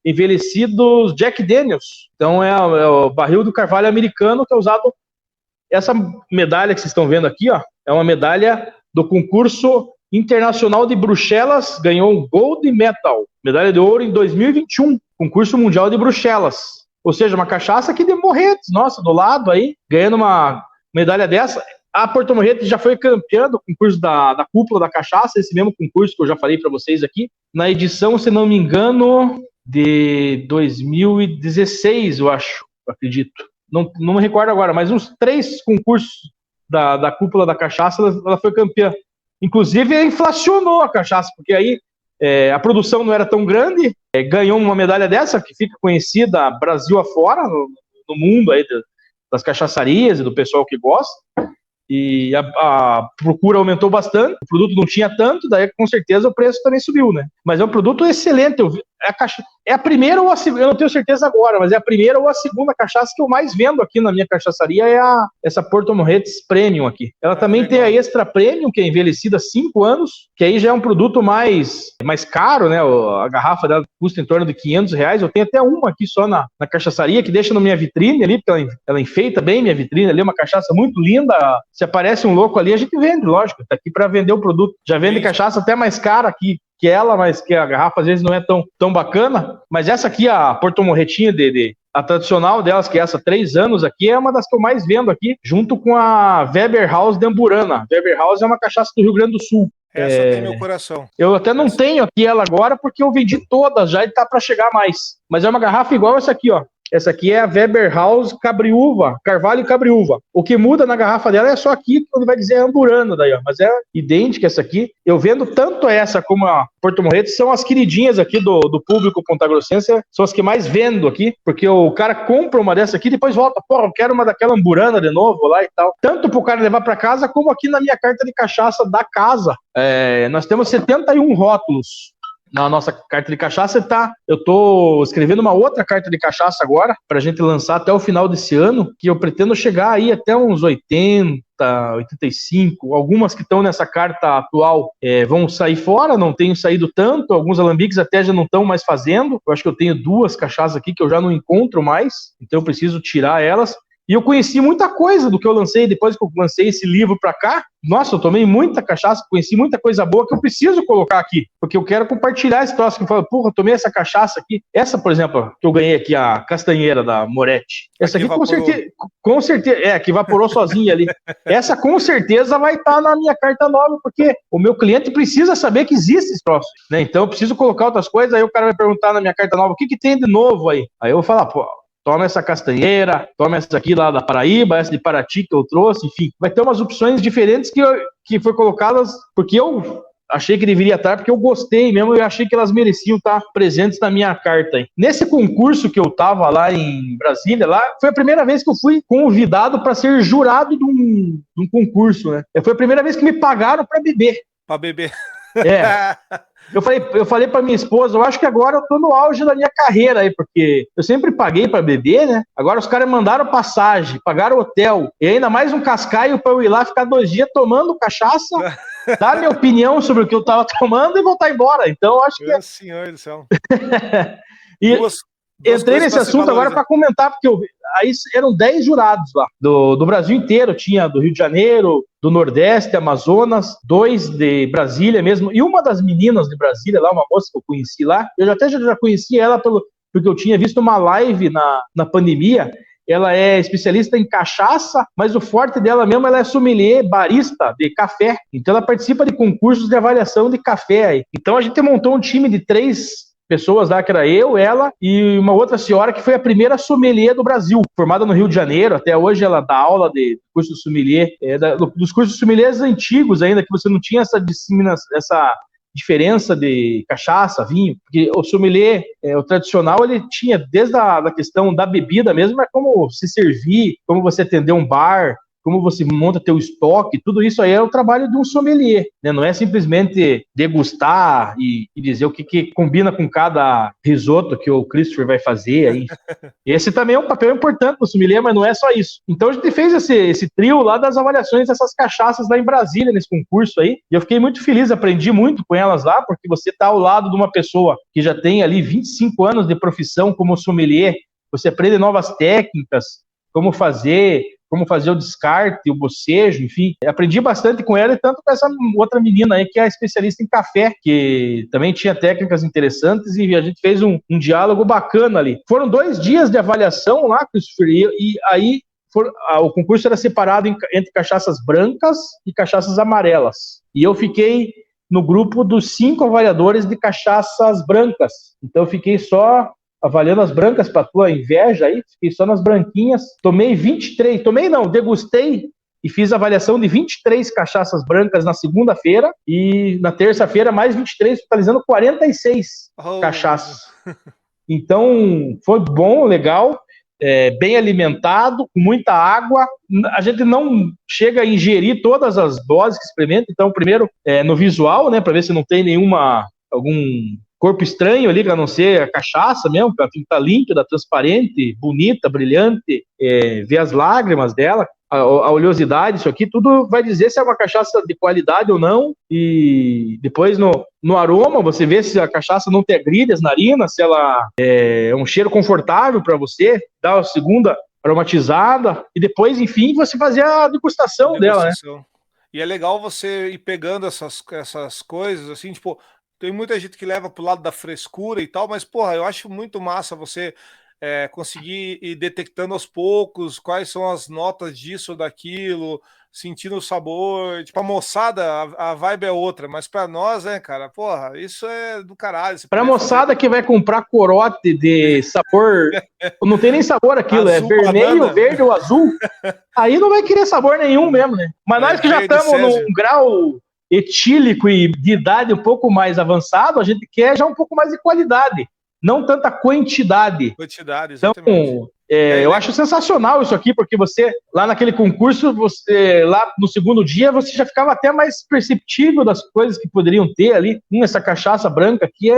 envelhecidos Jack Daniels. Então é o barril do carvalho americano que é usado. Essa medalha que vocês estão vendo aqui, ó, é uma medalha do concurso internacional de Bruxelas, ganhou um Gold Medal, medalha de ouro em 2021, concurso mundial de Bruxelas. Ou seja, uma cachaça aqui de Morretes, nossa, do lado aí, ganhando uma medalha dessa. A Porto Morretes já foi campeã do concurso da Cúpula da Cachaça, esse mesmo concurso que eu já falei para vocês aqui, na edição, se não me engano, de 2016, eu acho, acredito. Não me recordo agora, mas uns 3 concursos da Cúpula da Cachaça, ela foi campeã. Inclusive, inflacionou a cachaça, porque aí a produção não era tão grande, ganhou uma medalha dessa, que fica conhecida Brasil afora, no mundo aí das cachaçarias e do pessoal que gosta. E a procura aumentou bastante, o produto não tinha tanto, daí com certeza o preço também subiu, né? Mas é um produto excelente, é a primeira ou a segunda, eu não tenho certeza agora, mas é a primeira ou a segunda cachaça que eu mais vendo aqui na minha cachaçaria, essa Porto Morretes Premium aqui. Ela também tem a Extra Premium, que é envelhecida há 5 anos, que aí já é um produto mais caro, né? A garrafa dela custa em torno de R$500, eu tenho até uma aqui só na cachaçaria, que deixa na minha vitrine ali, porque ela enfeita bem minha vitrine ali, uma cachaça muito linda. Se aparece um louco ali, a gente vende, lógico, tá aqui para vender o produto. Já vende cachaça até mais cara aqui que ela, mas que a garrafa às vezes não é tão bacana. Mas essa aqui, a Porto Morretinha, a tradicional delas, que é essa 3 anos aqui, é uma das que eu mais vendo aqui, junto com a Weber House de Amburana. Weber House é uma cachaça do Rio Grande do Sul. Essa tem meu coração. Eu até não tenho aqui ela agora, porque eu vendi todas já e tá para chegar mais. Mas é uma garrafa igual essa aqui, ó. Essa aqui é a Weber House Cabriúva, Carvalho Cabriúva. O que muda na garrafa dela é só aqui, quando vai dizer Amburano daí, ó. Mas é idêntica essa aqui. Eu vendo tanto essa como a Porto Morretes, são as queridinhas aqui do público pontagrossense, são as que mais vendo aqui, porque o cara compra uma dessa aqui e depois volta, porra, eu quero uma daquela Amburana de novo lá e tal. Tanto pro cara levar para casa, como aqui na minha carta de cachaça da casa. Nós temos 71 rótulos. Na nossa carta de cachaça, eu tô escrevendo uma outra carta de cachaça agora, pra gente lançar até o final desse ano, que eu pretendo chegar aí até uns 80, 85, algumas que estão nessa carta atual vão sair fora, não tenho saído tanto, alguns alambiques até já não estão mais fazendo, eu acho que eu tenho 2 cachaças aqui que eu já não encontro mais, então eu preciso tirar elas. E eu conheci muita coisa do que eu lancei, depois que eu lancei esse livro pra cá. Nossa, eu tomei muita cachaça, conheci muita coisa boa que eu preciso colocar aqui, porque eu quero compartilhar esse troço que eu falo, porra, eu tomei essa cachaça aqui. Essa, por exemplo, que eu ganhei aqui, a castanheira da Moretti. Essa aqui com certeza, que evaporou sozinha ali. Essa com certeza vai estar na minha carta nova, porque o meu cliente precisa saber que existe esse troço, né? Então eu preciso colocar outras coisas, aí o cara vai perguntar na minha carta nova, o que tem de novo aí? Aí eu vou falar, pô, toma essa castanheira, toma essa aqui lá da Paraíba, essa de Paraty que eu trouxe, enfim. Vai ter umas opções diferentes que foi colocadas porque eu achei que deveria estar, porque eu gostei mesmo, eu achei que elas mereciam estar presentes na minha carta aí. Nesse concurso que eu tava lá em Brasília, lá, foi a primeira vez que eu fui convidado para ser jurado de um concurso, né? Foi a primeira vez que me pagaram para beber. Para beber. Eu falei pra minha esposa, eu acho que agora eu tô no auge da minha carreira aí, porque eu sempre paguei pra beber, né? Agora os caras mandaram passagem, pagaram hotel, e ainda mais um cascaio pra eu ir lá ficar 2 dias tomando cachaça dar minha opinião sobre o que eu tava tomando e voltar embora. Então, eu acho que... Meu senhor do céu. E entrei nesse assunto agora para comentar, porque aí eram 10 jurados lá, do Brasil inteiro. Tinha do Rio de Janeiro, do Nordeste, Amazonas, 2 de Brasília mesmo, e uma das meninas de Brasília lá, uma moça que eu conheci lá, eu já conheci ela porque eu tinha visto uma live na pandemia. Ela é especialista em cachaça, mas o forte dela mesmo, ela é sommelier, barista de café. Então ela participa de concursos de avaliação de café aí. Então a gente montou um time de 3 pessoas lá, que era eu, ela e uma outra senhora que foi a primeira sommelier do Brasil, formada no Rio de Janeiro. Até hoje ela dá aula de curso de sommelier, dos cursos de sommeliers antigos ainda, que você não tinha essa diferença de cachaça, vinho, porque o sommelier, o tradicional, ele tinha desde a questão da bebida mesmo, mas como se servir, como você atender um bar, como você monta teu estoque, tudo isso aí é o trabalho de um sommelier, né? Não é simplesmente degustar e dizer o que combina com cada risoto que o Christopher vai fazer aí. Esse também é um papel importante do sommelier, mas não é só isso. Então a gente fez esse trio lá das avaliações dessas cachaças lá em Brasília, nesse concurso aí, e eu fiquei muito feliz, aprendi muito com elas lá, porque você tá ao lado de uma pessoa que já tem ali 25 anos de profissão como sommelier, você aprende novas técnicas, como fazer o descarte, o bocejo, enfim. Aprendi bastante com ela e tanto com essa outra menina aí que é especialista em café, que também tinha técnicas interessantes e a gente fez um diálogo bacana ali. Foram 2 dias de avaliação lá, Christopher, e aí o concurso era separado entre cachaças brancas e cachaças amarelas. E eu fiquei no grupo dos 5 avaliadores de cachaças brancas. Então eu fiquei só avaliando as brancas para tua inveja aí, fiquei só nas branquinhas, degustei e fiz a avaliação de 23 cachaças brancas na segunda-feira e na terça-feira mais 23, totalizando 46 cachaças. Então, foi bom, legal, bem alimentado, com muita água. A gente não chega a ingerir todas as doses que experimenta, então primeiro no visual, né, para ver se não tem algum corpo estranho ali, a não ser a cachaça mesmo, que ela fica límpida, transparente, bonita, brilhante, ver as lágrimas dela, a oleosidade, isso aqui, tudo vai dizer se é uma cachaça de qualidade ou não, e depois no aroma, você vê se a cachaça não tem agrilhas, narinas, se ela é um cheiro confortável para você, dá a segunda aromatizada, e depois, enfim, você fazer a degustação dela, né? E é legal você ir pegando essas coisas, assim, tipo... Tem muita gente que leva pro lado da frescura e tal, mas, porra, eu acho muito massa você conseguir ir detectando aos poucos quais são as notas disso ou daquilo, sentindo o sabor. Tipo, a moçada, a vibe é outra, mas pra nós, né, cara, porra, isso é do caralho. Pra moçada que vai comprar corote de sabor, não tem nem sabor aquilo, azul, é vermelho, banana, verde ou azul, aí não vai querer sabor nenhum mesmo, né? Mas nós que já estamos num grau etílico e de idade um pouco mais avançado, a gente quer já um pouco mais de qualidade, não tanta quantidade. Exatamente. Então, eu acho sensacional isso aqui, porque você, lá naquele concurso, lá no segundo dia, você já ficava até mais perceptível das coisas que poderiam ter ali. Essa cachaça branca aqui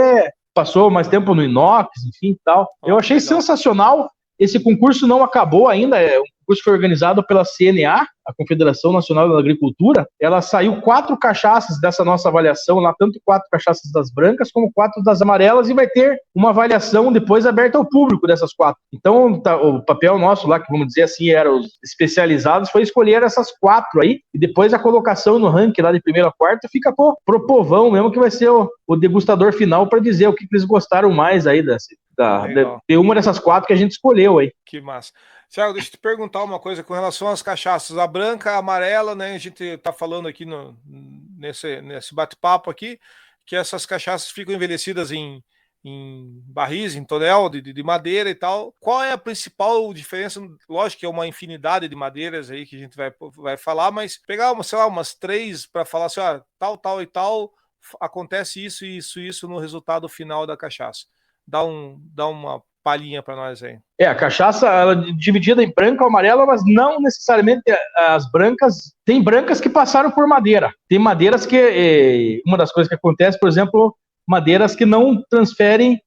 passou mais tempo no inox, enfim e tal. Eu achei sensacional. Esse concurso não acabou ainda, um concurso que foi organizado pela CNA, a Confederação Nacional da Agricultura. Ela saiu 4 cachaças dessa nossa avaliação lá, tanto 4 cachaças das brancas como 4 das amarelas, e vai ter uma avaliação depois aberta ao público dessas 4. Então, o papel nosso lá, que vamos dizer assim, eram os especializados, foi escolher essas 4 aí, e depois a colocação no ranking lá de primeira a quarta fica pro povão mesmo, que vai ser o degustador final para dizer o que eles gostaram mais aí de uma dessas 4 que a gente escolheu aí. Que massa. Thiago, deixa eu te perguntar uma coisa com relação às cachaças. A branca, a amarela, né? A gente tá falando aqui nesse bate-papo aqui, que essas cachaças ficam envelhecidas em barris, em tonel de madeira e tal. Qual é a principal diferença? Lógico que é uma infinidade de madeiras aí que a gente vai falar, mas pegar, sei lá, umas 3 para falar assim, tal e tal, acontece isso no resultado final da cachaça. Dá uma palhinha para nós aí. A cachaça, ela é dividida em branca ou amarela, mas não necessariamente as brancas. Tem brancas que passaram por madeira. Tem madeiras que, uma das coisas que acontece, por exemplo, madeiras que não transferem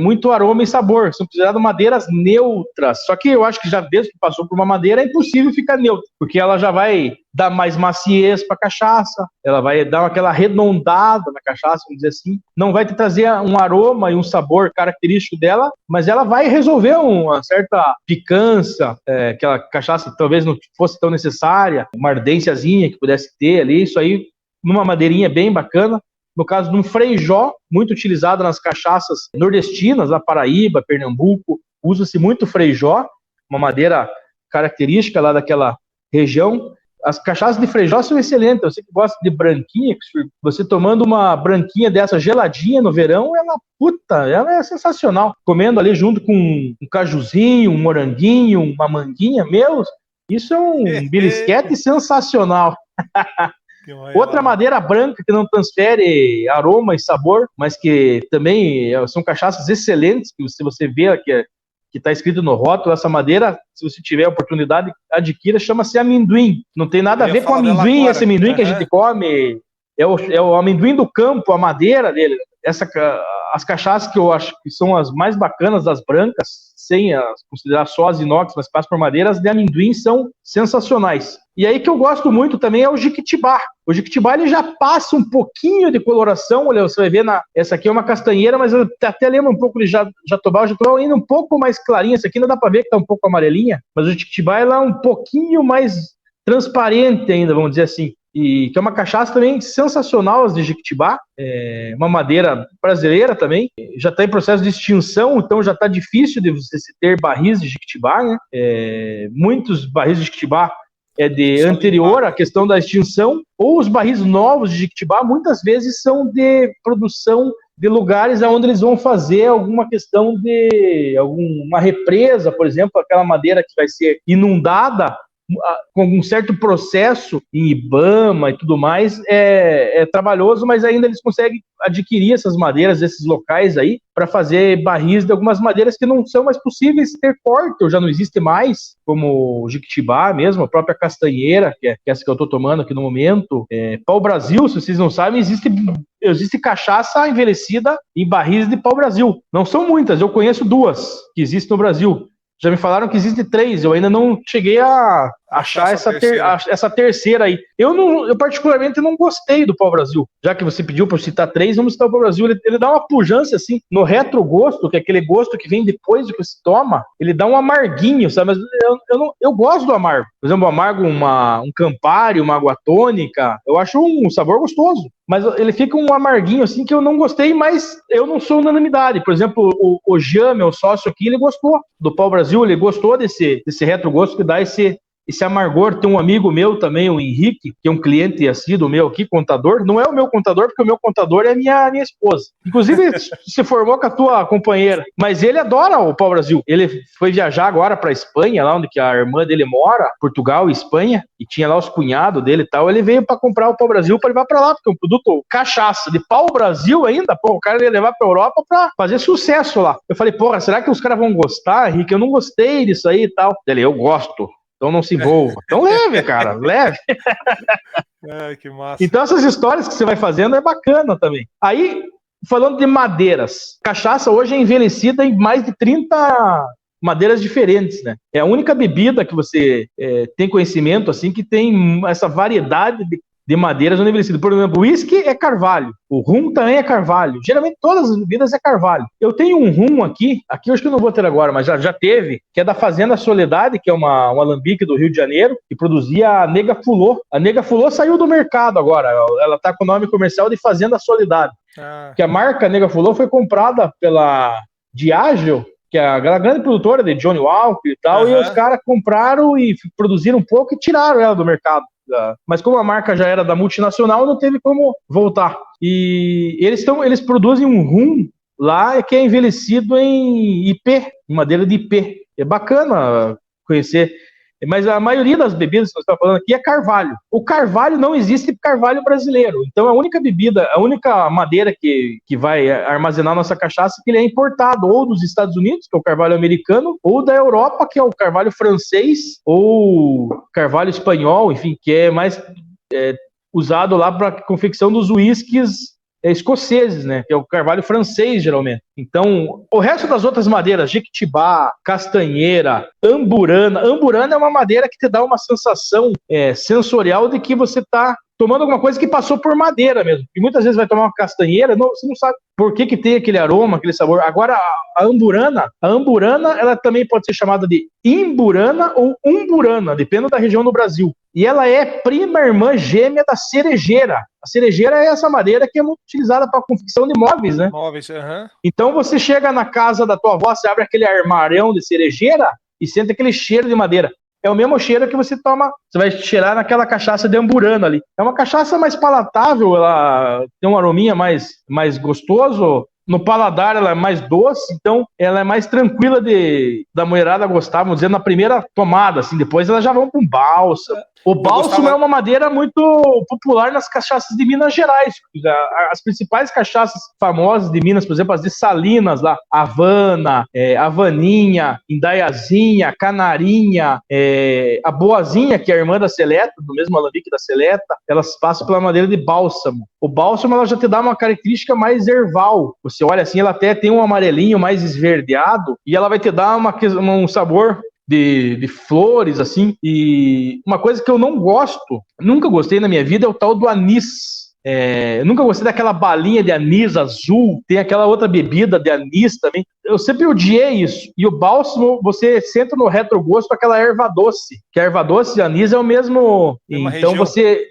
muito aroma e sabor. São consideradas madeiras neutras. Só que eu acho que já desde que passou por uma madeira é impossível ficar neutra, porque ela já vai dar mais maciez para a cachaça, ela vai dar aquela arredondada na cachaça, vamos dizer assim. Não vai te trazer um aroma e um sabor característico dela, mas ela vai resolver uma certa picância, aquela cachaça talvez não fosse tão necessária, uma ardênciazinha que pudesse ter ali, isso aí numa madeirinha bem bacana. No caso de um freijó, muito utilizado nas cachaças nordestinas, na Paraíba, Pernambuco, usa-se muito freijó, uma madeira característica lá daquela região. As cachaças de freijó são excelentes, você que gosta de branquinha, você tomando uma branquinha dessa geladinha no verão, ela é sensacional. Comendo ali junto com um cajuzinho, um moranguinho, uma manguinha, isso é um belisquete sensacional. Outra madeira branca que não transfere aroma e sabor, mas que também são cachaças excelentes, que se você vê que está escrito no rótulo, essa madeira, se você tiver a oportunidade, adquira, chama-se amendoim. Não tem nada a ver com amendoim, esse amendoim que a gente come, é o amendoim do campo, a madeira dele. As cachaças que eu acho que são as mais bacanas das brancas, sem considerar só as inox, mas passam por madeiras de amendoim, são sensacionais. E aí que eu gosto muito também é o Jequitibá. O Jequitibá ele já passa um pouquinho de coloração, olha, você vai ver, essa aqui é uma castanheira, mas eu até lembro um pouco de Jatobá, o Jatobá ainda um pouco mais clarinha, essa aqui ainda dá para ver que está um pouco amarelinha, mas o Jequitibá ela é um pouquinho mais transparente ainda, vamos dizer assim. E que é uma cachaça também sensacional, as de Jequitibá, uma madeira brasileira também, já está em processo de extinção, então já está difícil de você ter barris de Jequitibá, né? Muitos barris de Jequitibá de anterior à questão da extinção, ou os barris novos de Jequitibá muitas vezes são de produção de lugares onde eles vão fazer alguma questão de alguma represa, por exemplo, aquela madeira que vai ser inundada com um certo processo em Ibama e tudo mais, é trabalhoso, mas ainda eles conseguem adquirir essas madeiras desses locais aí para fazer barris de algumas madeiras que não são mais possíveis ter corte, ou já não existe mais, como o Jequitibá mesmo, a própria castanheira, que é essa que eu estou tomando aqui no momento. Pau-Brasil, se vocês não sabem, existe cachaça envelhecida em barris de pau-brasil. Não são muitas, eu conheço 2 que existem no Brasil. Já me falaram que existe 3, eu ainda não cheguei a achar essa terceira aí. Eu particularmente não gostei do pau-brasil. Já que você pediu para citar 3, vamos citar o pau-brasil. Ele dá uma pujança assim, no retrogosto, que é aquele gosto que vem depois do que se toma, ele dá um amarguinho, sabe? Mas eu gosto do amargo. Por exemplo, amargo um Campari, uma água tônica, eu acho um sabor gostoso. Mas ele fica um amarguinho assim que eu não gostei, mas eu não sou unanimidade. Por exemplo, o Jean, meu sócio aqui, ele gostou do pau-brasil, ele gostou desse retrogosto que dá esse amargor. Tem um amigo meu também, o Henrique, que é um cliente assíduo meu aqui, contador. Não é o meu contador, porque o meu contador é minha esposa. Inclusive, se formou com a tua companheira. Mas ele adora o pau-brasil. Ele foi viajar agora para Espanha, lá onde que a irmã dele mora, Portugal e Espanha, e tinha lá os cunhados dele e tal. Ele veio para comprar o pau-brasil para levar para lá, porque é um produto cachaça de pau-brasil ainda. Pô, o cara ia levar para Europa para fazer sucesso lá. Eu falei, porra, será que os caras vão gostar, Henrique? Eu não gostei disso aí e tal. Ele, eu gosto. Então não se envolva. Então leve, cara, leve. Que massa. Então essas histórias que você vai fazendo é bacana também. Aí, falando de madeiras, cachaça hoje é envelhecida em mais de 30 madeiras diferentes, né? É a única bebida que você tem conhecimento, assim, que tem essa variedade de madeiras envelhecidas. Por exemplo, o uísque é carvalho, o rum também é carvalho. Geralmente todas as bebidas é carvalho. Eu tenho um rum aqui eu acho que eu não vou ter agora, mas já teve, que é da Fazenda Soledade, que é um alambique do Rio de Janeiro, que produzia a Nega Fulô. A Nega Fulô saiu do mercado agora, ela tá com o nome comercial de Fazenda Soledade. Que a marca Nega Fulô foi comprada pela Diageo, que é a grande produtora de Johnny Walker e tal, e os caras compraram e produziram um pouco e tiraram ela do mercado. Mas como a marca já era da multinacional, não teve como voltar. E eles produzem um rum lá que é envelhecido em IP, em madeira de IP. É bacana conhecer. Mas a maioria das bebidas que você está falando aqui é carvalho. O carvalho não existe carvalho brasileiro. Então a única bebida, a única madeira que vai armazenar nossa cachaça é que ele é importado ou dos Estados Unidos, que é o carvalho americano, ou da Europa, que é o carvalho francês, ou carvalho espanhol, enfim, que é mais usado lá para a confecção dos uísques escoceses, né? Que é o carvalho francês, geralmente. Então, o resto das outras madeiras, jequitibá, castanheira, amburana. Amburana é uma madeira que te dá uma sensação sensorial de que você está tomando alguma coisa que passou por madeira mesmo. E muitas vezes vai tomar uma castanheira, você não sabe por que tem aquele aroma, aquele sabor. Agora, a amburana, ela também pode ser chamada de imburana ou umburana, dependendo da região do Brasil. E ela é prima irmã gêmea da cerejeira. A cerejeira é essa madeira que é muito utilizada para a confecção de móveis, né? Móveis, aham. Então você chega na casa da tua avó, você abre aquele armarião de cerejeira e sente aquele cheiro de madeira. É o mesmo cheiro que você toma, você vai cheirar naquela cachaça de amburana ali. É uma cachaça mais palatável, ela tem um arominha mais gostoso. No paladar ela é mais doce, então ela é mais tranquila da mulherada gostar, vamos dizer, na primeira tomada, assim, depois elas já vão com bálsamo. O bálsamo é uma madeira muito popular nas cachaças de Minas Gerais. As principais cachaças famosas de Minas, por exemplo, as de Salinas, lá, Havana, Havaninha, Indaiazinha, Canarinha, a Boazinha, que é a irmã da Seleta, do mesmo alambique da Seleta, elas passam pela madeira de bálsamo. O bálsamo ela já te dá uma característica mais erval. Você olha assim, ela até tem um amarelinho mais esverdeado e ela vai te dar um sabor de flores, assim. E uma coisa que eu não gosto, nunca gostei na minha vida, é o tal do anis. Eu nunca gostei daquela balinha de anis azul, tem aquela outra bebida de anis também. Eu sempre odiei isso. E o bálsamo, você sente no retrogosto aquela erva doce, que a erva doce e anis é o mesmo. Então você,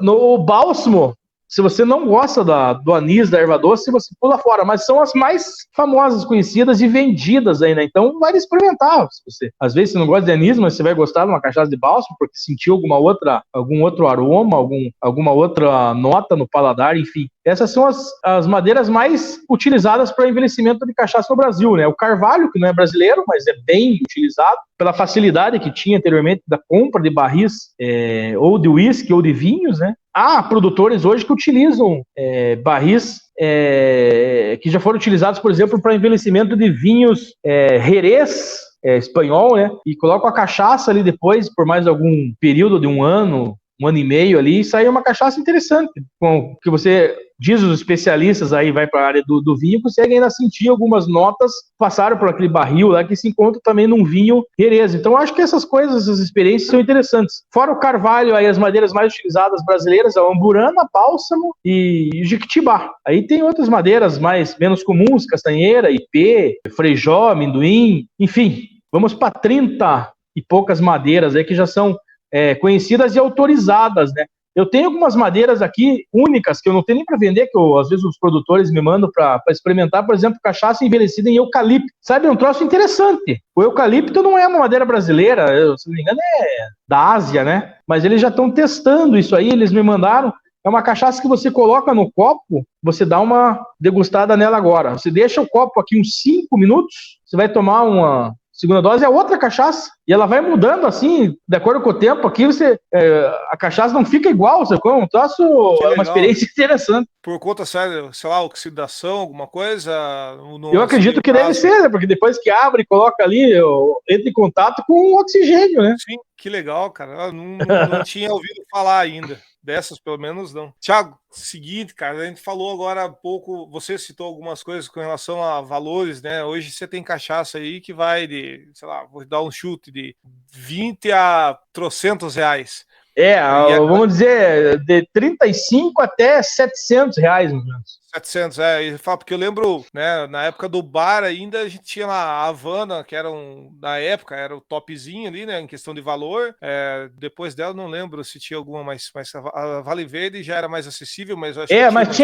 no bálsamo, se você não gosta do anis, da erva doce, você pula fora. Mas são as mais famosas, conhecidas e vendidas aí, né? Então, vale experimentar. Às vezes você não gosta de anis, mas você vai gostar de uma cachaça de bálsamo, porque sentiu algum outro aroma, alguma outra nota no paladar, enfim. Essas são as madeiras mais utilizadas para envelhecimento de cachaça no Brasil, né? O carvalho, que não é brasileiro, mas é bem utilizado, pela facilidade que tinha anteriormente da compra de barris, ou de uísque ou de vinhos, né? Há produtores hoje que utilizam barris que já foram utilizados, por exemplo, para envelhecimento de vinhos Jerez, espanhol, né? E colocam a cachaça ali depois, por mais algum período de um ano e meio ali, e sai uma cachaça interessante, com que você diz os especialistas aí, vai para a área do vinho, conseguem ainda sentir algumas notas, passaram por aquele barril lá que se encontra também num vinho Jerez. Então acho que essas coisas, essas experiências são interessantes. Fora o carvalho, aí as madeiras mais utilizadas brasileiras, a amburana, bálsamo e jequitibá. Aí tem outras madeiras menos comuns, castanheira, ipê, freijó, amendoim, enfim. Vamos para 30 e poucas madeiras aí que já são conhecidas e autorizadas, né? Eu tenho algumas madeiras aqui únicas que eu não tenho nem para vender, que às vezes os produtores me mandam para experimentar, por exemplo, cachaça envelhecida em eucalipto. Sabe, é um troço interessante. O eucalipto não é uma madeira brasileira, se não me engano é da Ásia, né? Mas eles já estão testando isso aí, eles me mandaram. É uma cachaça que você coloca no copo, você dá uma degustada nela agora. Você deixa o copo aqui uns 5 minutos, você vai tomar uma segunda dose, é outra cachaça, e ela vai mudando assim, de acordo com o tempo. Aqui a cachaça não fica igual, você come um troço, é uma experiência interessante. Por conta, sério, sei lá, oxidação, alguma coisa? Eu acredito que deve ser, né? Porque depois que abre e coloca ali, entra em contato com o oxigênio, né? Sim, que legal, cara. Eu não tinha ouvido falar ainda. Dessas, pelo menos, não. Thiago, seguinte, cara, a gente falou agora há pouco, você citou algumas coisas com relação a valores, né? Hoje você tem cachaça aí que vai de, sei lá, vou dar um chute de 20 a trocentos reais. Vamos dizer, de 35 até 700 reais, mais ou menos. 700, porque eu lembro, né, na época do bar ainda a gente tinha lá a Havana, que era na época, era o topzinho ali, né, em questão de valor. Depois dela não lembro se tinha alguma mais a Vale Verde já era mais acessível, mas eu acho que mas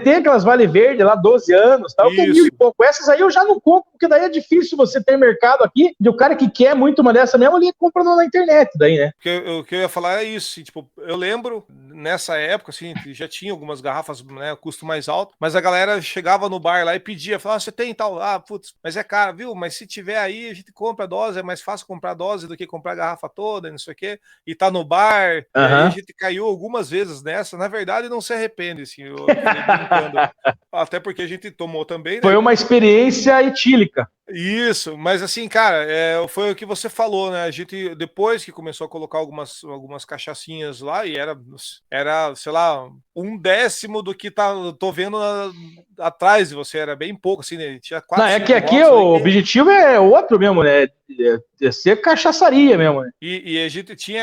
tem aquelas Vale Verde lá, 12 anos, tal, que é 1.000 e pouco. Essas aí eu já não compro, porque daí é difícil você ter mercado aqui, e o cara que quer muito uma dessa mesmo, ele compra na internet, daí, né? O que eu ia falar é isso, assim, tipo, eu lembro, nessa época, assim, já tinha algumas garrafas, né, custo mais alto, mas a galera chegava no bar lá e pedia, falava, você tem tal? Putz, mas é caro, viu? Mas se tiver aí, a gente compra a dose, é mais fácil comprar a dose do que comprar a garrafa toda, não sei o quê, e tá no bar, e aí a gente caiu algumas vezes nessa, na verdade não se arrepende, assim, eu falei brincando, até porque a gente tomou também, né? Foi uma experiência etílica. Isso, mas assim, cara, foi o que você falou, né? A gente, depois que começou a colocar algumas cachaçinhas lá, e era, sei lá, 1/10 do que tô vendo atrás de você, era bem pouco, assim, né? Tinha Não, 4, é que 5 aqui rótulos ali o objetivo é outro mesmo, né? É ser cachaçaria mesmo, né? E a gente tinha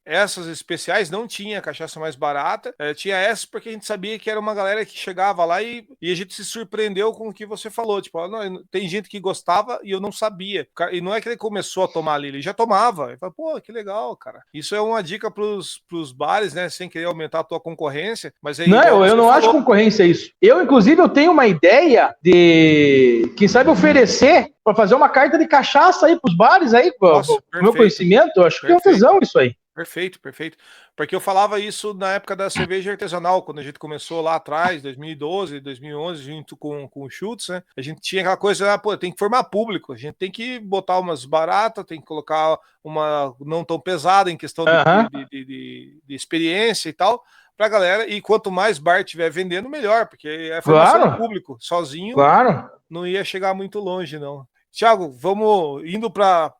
essas especiais, não tinha cachaça mais barata, tinha essas porque a gente sabia que era uma galera que chegava lá e a gente se surpreendeu com o que você falou. Tipo, não, tem gente que gostava e eu não sabia. E não é que ele começou a tomar ali, ele já tomava. Ele falou, pô, que legal, cara. Isso é uma dica pros bares, né? Sem querer aumentar a tua concorrência, mas é igual Não, eu você não acho falou. concorrência isso. Inclusive, eu tenho uma ideia de, quem sabe, oferecer para fazer uma carta de cachaça aí pros bares aí, Nossa, com o meu conhecimento, eu acho que é um tesão isso aí. Perfeito, perfeito. Porque eu falava isso na época da cerveja artesanal, quando a gente começou lá atrás, 2012, 2011, junto com o Schultz, né? A gente tinha aquela coisa, pô, tem que formar público, a gente tem que botar umas baratas, tem que colocar uma não tão pesada em questão de experiência e tal, pra galera, e quanto mais bar tiver vendendo, melhor, porque é formação de público, sozinho não ia chegar muito longe, não. Thiago, vamos indo para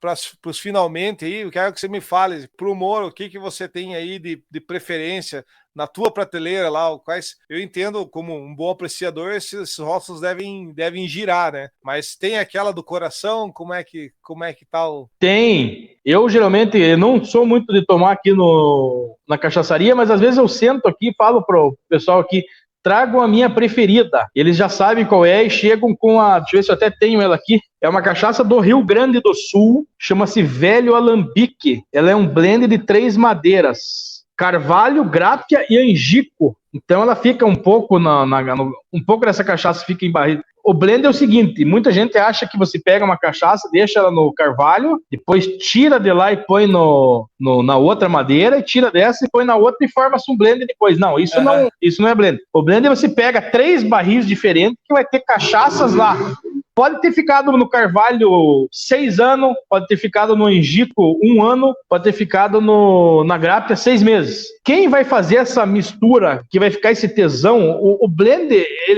os finalmente aí. Eu quero que você me fale para o Moro, o que você tem aí de preferência na tua prateleira lá, quais eu entendo como um bom apreciador, esses rótulos devem girar, né? Mas tem aquela do coração, como é que tá o... Tem. Eu geralmente não sou muito de tomar aqui na cachaçaria, mas às vezes eu sento aqui e falo pro pessoal aqui, tragam a minha preferida. Eles já sabem qual é e chegam com a... Deixa eu ver se eu até tenho ela aqui. É uma cachaça do Rio Grande do Sul, chama-se Velho Alambique. Ela é um blend de 3 madeiras: carvalho, grápia e angico. Então ela fica um pouco um pouco dessa cachaça fica em barriga. O blend é o seguinte, muita gente acha que você pega uma cachaça, deixa ela no carvalho, depois tira de lá e põe na outra madeira, e tira dessa e põe na outra e forma-se um blend depois. Não, isso não é blend. O blend é você pega 3 barris diferentes que vai ter cachaças lá. Pode ter ficado no carvalho 6 anos, pode ter ficado no angico 1 ano, pode ter ficado na grápia 6 meses. Quem vai fazer essa mistura, que vai ficar esse tesão, o blend,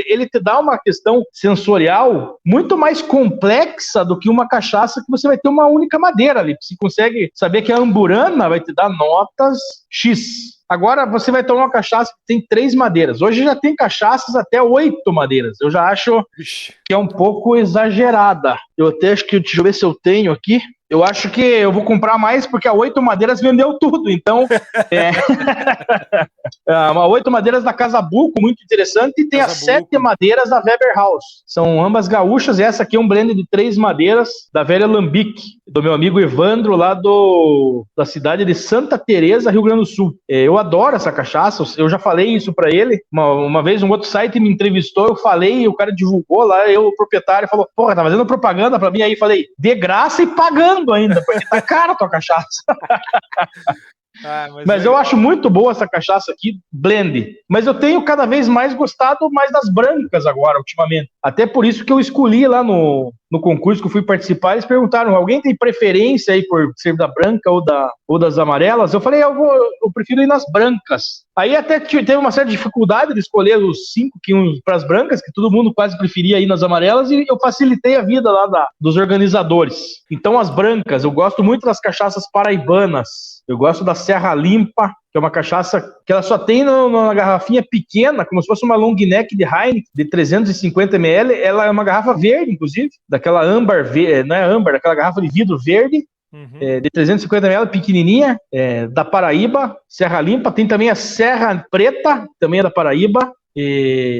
ele te dá uma questão sensorial muito mais complexa do que uma cachaça que você vai ter uma única madeira ali. Você consegue saber que a amburana vai te dar notas X. Agora você vai tomar uma cachaça que tem 3 madeiras. Hoje já tem cachaças até 8 madeiras. Eu já acho que é um pouco exagerada. Eu até acho que, deixa eu ver se eu tenho aqui. Eu acho que eu vou comprar mais porque a 8 madeiras vendeu tudo. Então, a 8 madeiras da Casa Buco, muito interessante. E tem as 7 madeiras da Weber House. São ambas gaúchas. E essa aqui é um blend de 3 madeiras da Velha Alambique, do meu amigo Evandro, lá da cidade de Santa Teresa, Rio Grande do Sul. Eu adoro essa cachaça. Eu já falei isso para ele. Uma vez um outro site me entrevistou, eu falei, o cara divulgou lá, o proprietário falou, porra, tá fazendo propaganda para mim aí. Falei, de graça e pagando ainda, porque tá cara a tua cachaça. Mas eu acho muito boa essa cachaça aqui, blend. Mas eu tenho cada vez mais gostado mais das brancas agora, ultimamente. Até por isso que eu escolhi lá no concurso que eu fui participar, eles perguntaram, alguém tem preferência aí por ser da branca ou das amarelas? Eu falei, eu prefiro ir nas brancas. Aí até teve uma certa dificuldade de escolher os 5 que iam para as brancas, que todo mundo quase preferia ir nas amarelas, e eu facilitei a vida lá dos organizadores. Então as brancas, eu gosto muito das cachaças paraibanas. Eu gosto da Serra Limpa, que é uma cachaça que ela só tem numa garrafinha pequena, como se fosse uma long neck de Heineken, de 350 ml. Ela é uma garrafa verde, inclusive, daquela âmbar, não é âmbar, daquela garrafa de vidro verde, de 350 ml, pequenininha, da Paraíba, Serra Limpa. Tem também a Serra Preta, também é da Paraíba.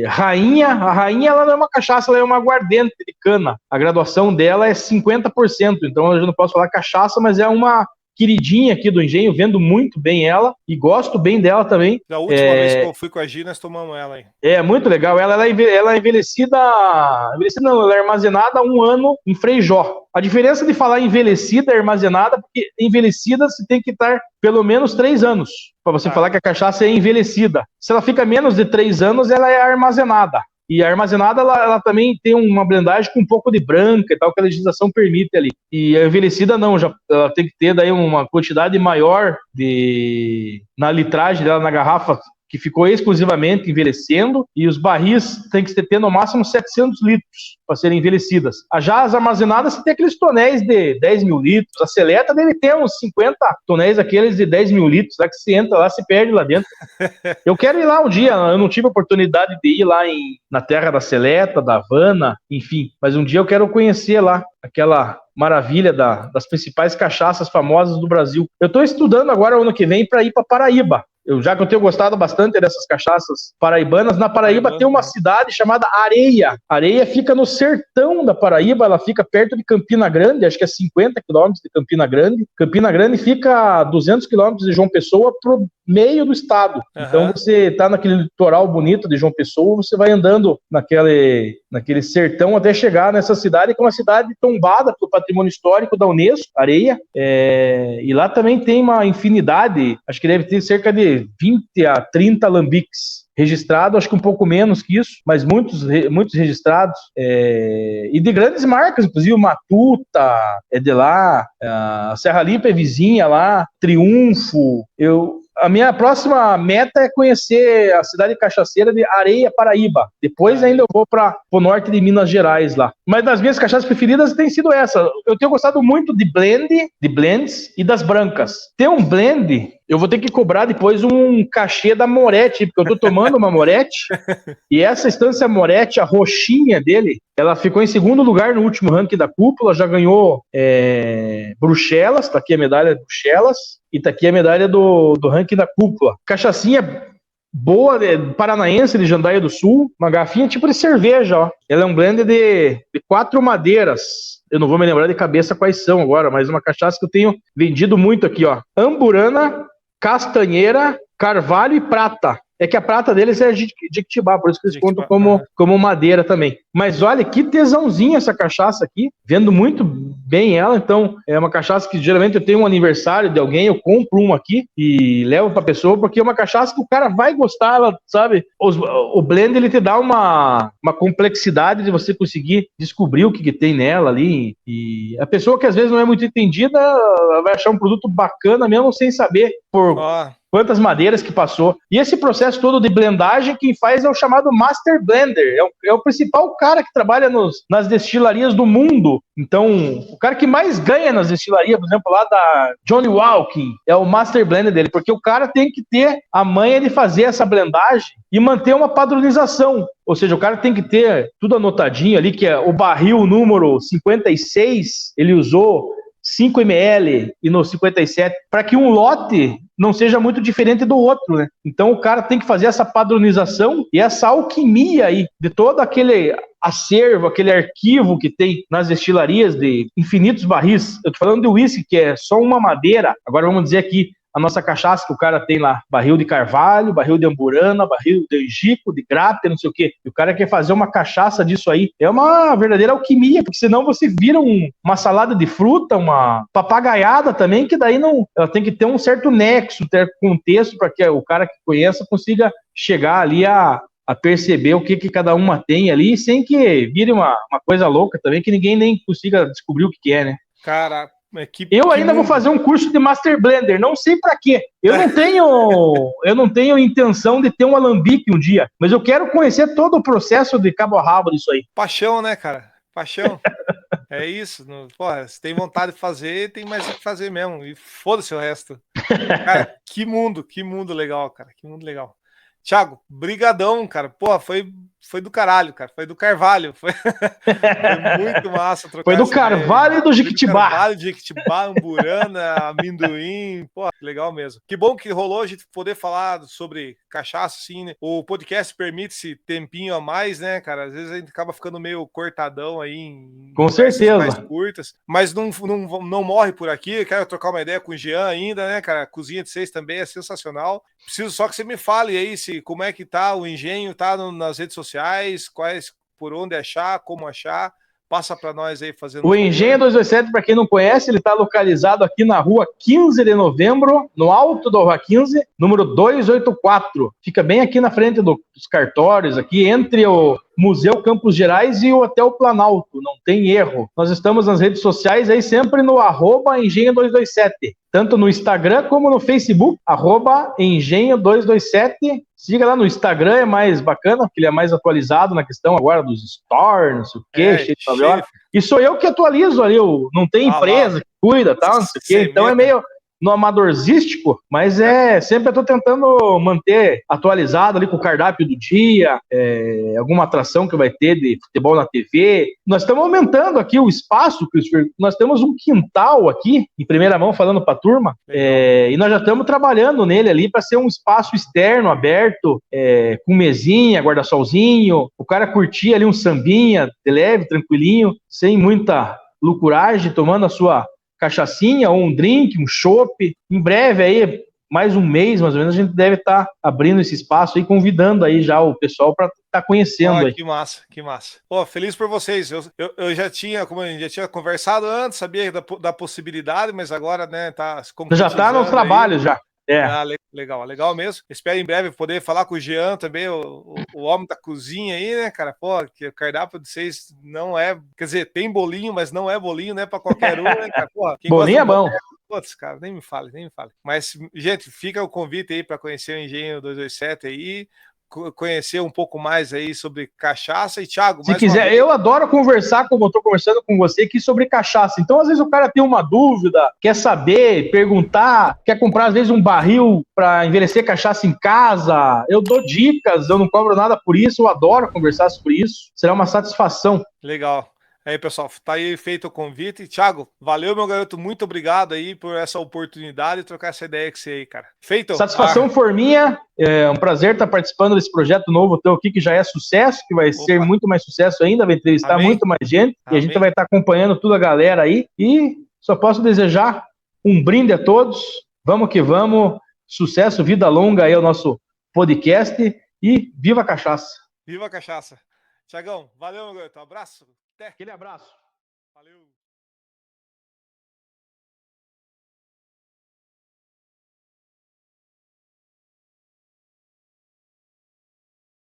A Rainha ela não é uma cachaça, ela é uma aguardente de cana. A graduação dela é 50%, então eu já não posso falar cachaça, mas é uma queridinha aqui do Engenho, vendo muito bem ela e gosto bem dela também. Da última vez que eu fui com a Gi, nós tomamos ela aí. É muito legal. Ela é envelhecida não, ela é armazenada há 1 ano em Freijó. A diferença de falar envelhecida e armazenada, porque envelhecida você tem que estar pelo menos 3 anos para você falar que a cachaça é envelhecida. Se ela fica menos de 3 anos, ela é armazenada. E a armazenada, ela também tem uma blendagem com um pouco de branca e tal, que a legislação permite ali. E a envelhecida não, ela tem que ter daí uma quantidade maior na litragem dela na garrafa, que ficou exclusivamente envelhecendo, e os barris tem que ter no máximo 700 litros para serem envelhecidas. Já as armazenadas tem aqueles tonéis de 10 mil litros, a seleta deve ter uns 50 tonéis aqueles de 10 mil litros, lá que você entra lá, se perde lá dentro. Eu quero ir lá um dia, eu não tive a oportunidade de ir lá na terra da seleta, da Havana, enfim, mas um dia eu quero conhecer lá aquela maravilha das principais cachaças famosas do Brasil. Eu estou estudando agora, ano que vem, para ir para Paraíba. Já que eu tenho gostado bastante dessas cachaças paraibanas, na Paraíba tem uma cidade chamada Areia. Areia fica no sertão da Paraíba, ela fica perto de Campina Grande, acho que é 50 quilômetros de Campina Grande. Campina Grande fica a 200 quilômetros de João Pessoa pro meio do estado. Então você tá naquele litoral bonito de João Pessoa, você vai andando naquele sertão até chegar nessa cidade, que é uma cidade tombada pelo patrimônio histórico da Unesco, Areia. E lá também tem uma infinidade, acho que deve ter cerca de 20 a 30 alambiques registrados, acho que um pouco menos que isso, mas muitos registrados, e de grandes marcas, inclusive o Matuta é de lá, a Serra Limpa é vizinha lá, Triunfo. A minha próxima meta é conhecer a cidade cachaceira de Areia, Paraíba. Depois ainda eu vou para o norte de Minas Gerais lá. Mas das minhas cachaças preferidas tem sido essa. Eu tenho gostado muito de blends e das brancas. Tem um blend, eu vou ter que cobrar depois um cachê da Moretti, porque eu tô tomando uma Moretti, e essa Estância Moretti, a roxinha dele, ela ficou em segundo lugar no último ranking da cúpula, já ganhou Bruxelas, tá aqui a medalha de Bruxelas, e tá aqui a medalha do ranking da cúpula. Cachaçinha boa, paranaense, de Jandaia do Sul, uma garrafinha tipo de cerveja, ó. Ela é um blend de 4 madeiras. Eu não vou me lembrar de cabeça quais são agora, mas uma cachaça que eu tenho vendido muito aqui, ó. Amburana, Castanheira, Carvalho e Prata. É que a prata deles é Jequitibá, por isso que eles contam como madeira também. Mas olha, que tesãozinha essa cachaça aqui. Vendo muito bem ela, então é uma cachaça que geralmente eu tenho um aniversário de alguém, eu compro uma aqui e levo pra pessoa, porque é uma cachaça que o cara vai gostar, ela, sabe? O blend, ele te dá uma complexidade de você conseguir descobrir o que tem nela ali. E a pessoa que às vezes não é muito entendida, vai achar um produto bacana mesmo sem saber quantas madeiras que passou. E esse processo todo de blendagem, quem faz é o chamado Master Blender. É o principal cara que trabalha nas destilarias do mundo. Então, o cara que mais ganha nas destilarias, por exemplo, lá da Johnny Walker, é o Master Blender dele, porque o cara tem que ter a manha de fazer essa blendagem e manter uma padronização. Ou seja, o cara tem que ter tudo anotadinho ali, que é o barril número 56, ele usou 5 ml e no 57, para que um lote não seja muito diferente do outro, né? Então o cara tem que fazer essa padronização e essa alquimia aí de todo aquele acervo, aquele arquivo que tem nas destilarias de infinitos barris. Eu tô falando de uísque, que é só uma madeira. Agora vamos dizer aqui a nossa cachaça que o cara tem lá, barril de Carvalho, barril de Amburana, barril de Angico, de Grappa, não sei o quê. E o cara quer fazer uma cachaça disso aí. É uma verdadeira alquimia, porque senão você vira uma salada de fruta, uma papagaiada também, que daí não, ela tem que ter um certo nexo, ter contexto para que o cara que conheça consiga chegar ali a perceber o que cada uma tem ali, sem que vire uma coisa louca também, que ninguém nem consiga descobrir o que é, né? Cara, eu ainda vou fazer um curso de Master Blender, não sei pra quê. Eu não tenho intenção de ter um alambique um dia, mas eu quero conhecer todo o processo de cabo a rabo disso aí. Paixão, né, cara? Paixão. É isso. Porra, se tem vontade de fazer, tem mais o que fazer mesmo. E foda-se o resto. Cara, que mundo legal, cara. Que mundo legal. Thiago, brigadão, cara. Pô, foi do caralho, cara. Foi do Carvalho. Foi muito massa trocar. Foi do Carvalho e do Jequitibá. Carvalho, Jequitibá, Amburana, amendoim. Pô, legal mesmo. Que bom que rolou a gente poder falar sobre cachaça, assim, né? O podcast permite esse tempinho a mais, né, cara? Às vezes a gente acaba ficando meio cortadão aí em com certeza mais curtas, mas não morre por aqui. Eu quero trocar uma ideia com o Jean ainda, né, cara? A Cozinha de Seis também é sensacional. Preciso só que você me fale aí como é que tá o engenho, tá nas redes sociais, por onde achar, como achar. Passa para nós aí fazendo. O Engenho 227, para quem não conhece, ele está localizado aqui na rua 15 de novembro, no alto da rua 15, número 284. Fica bem aqui na frente dos cartórios, aqui entre Museu Campos Gerais e o Hotel Planalto, não tem erro. Nós estamos nas redes sociais aí sempre no @engenho227, tanto no Instagram como no Facebook, @engenho227. Siga lá no Instagram, é mais bacana, porque ele é mais atualizado na questão agora dos stores, não sei o quê, cheio de problema. E sou eu que atualizo ali, não tem empresa que cuida, tal, não sei o quê, então é meio no amadorzístico, mas sempre eu estou tentando manter atualizado ali com o cardápio do dia, alguma atração que vai ter de futebol na TV. Nós estamos aumentando aqui o espaço, Christopher. Nós temos um quintal aqui, em primeira mão, falando para a turma, e nós já estamos trabalhando nele ali para ser um espaço externo, aberto, com mesinha, guarda-solzinho, o cara curtir ali um sambinha, de leve, tranquilinho, sem muita loucuragem, tomando a sua cachaçinha ou um drink, um chopp. Em breve aí, mais um mês mais ou menos, a gente deve estar abrindo esse espaço e convidando aí já o pessoal para estar conhecendo aí. Que massa, que massa. Pô, feliz por vocês. Eu já tinha, como a gente já tinha conversado antes, sabia da possibilidade, mas agora, né, tá se já está nos trabalhos já. Legal mesmo. Espero em breve poder falar com o Jean também, o homem da cozinha aí, né, cara? Pô, que o cardápio de vocês não é, quer dizer, tem bolinho, mas não é bolinho, né, para qualquer um, né, cara? Pô, bolinho é bom. Putz, cara, nem me fale. Mas, gente, fica o convite aí para conhecer o Engenho 227 aí, conhecer um pouco mais aí sobre cachaça. E Thiago, se quiser, eu adoro conversar, como eu estou conversando com você aqui, sobre cachaça. Então, às vezes o cara tem uma dúvida, quer saber, perguntar, quer comprar às vezes um barril para envelhecer cachaça em casa. Eu dou dicas, eu não cobro nada por isso, eu adoro conversar sobre isso. Será uma satisfação. Legal. Aí, pessoal, tá aí feito o convite. Thiago, valeu, meu garoto, muito obrigado aí por essa oportunidade de trocar essa ideia com você aí, cara. Feito? Satisfação for minha, é um prazer estar participando desse projeto novo teu aqui, que já é sucesso, que vai ser muito mais sucesso ainda, vai entrevistar muito mais gente, e a gente vai estar acompanhando toda a galera aí, e só posso desejar um brinde a todos, vamos que vamos, sucesso, vida longa aí ao nosso podcast, e viva a cachaça! Viva a cachaça! Thiagão, valeu, meu garoto, abraço! Aquele abraço. Valeu.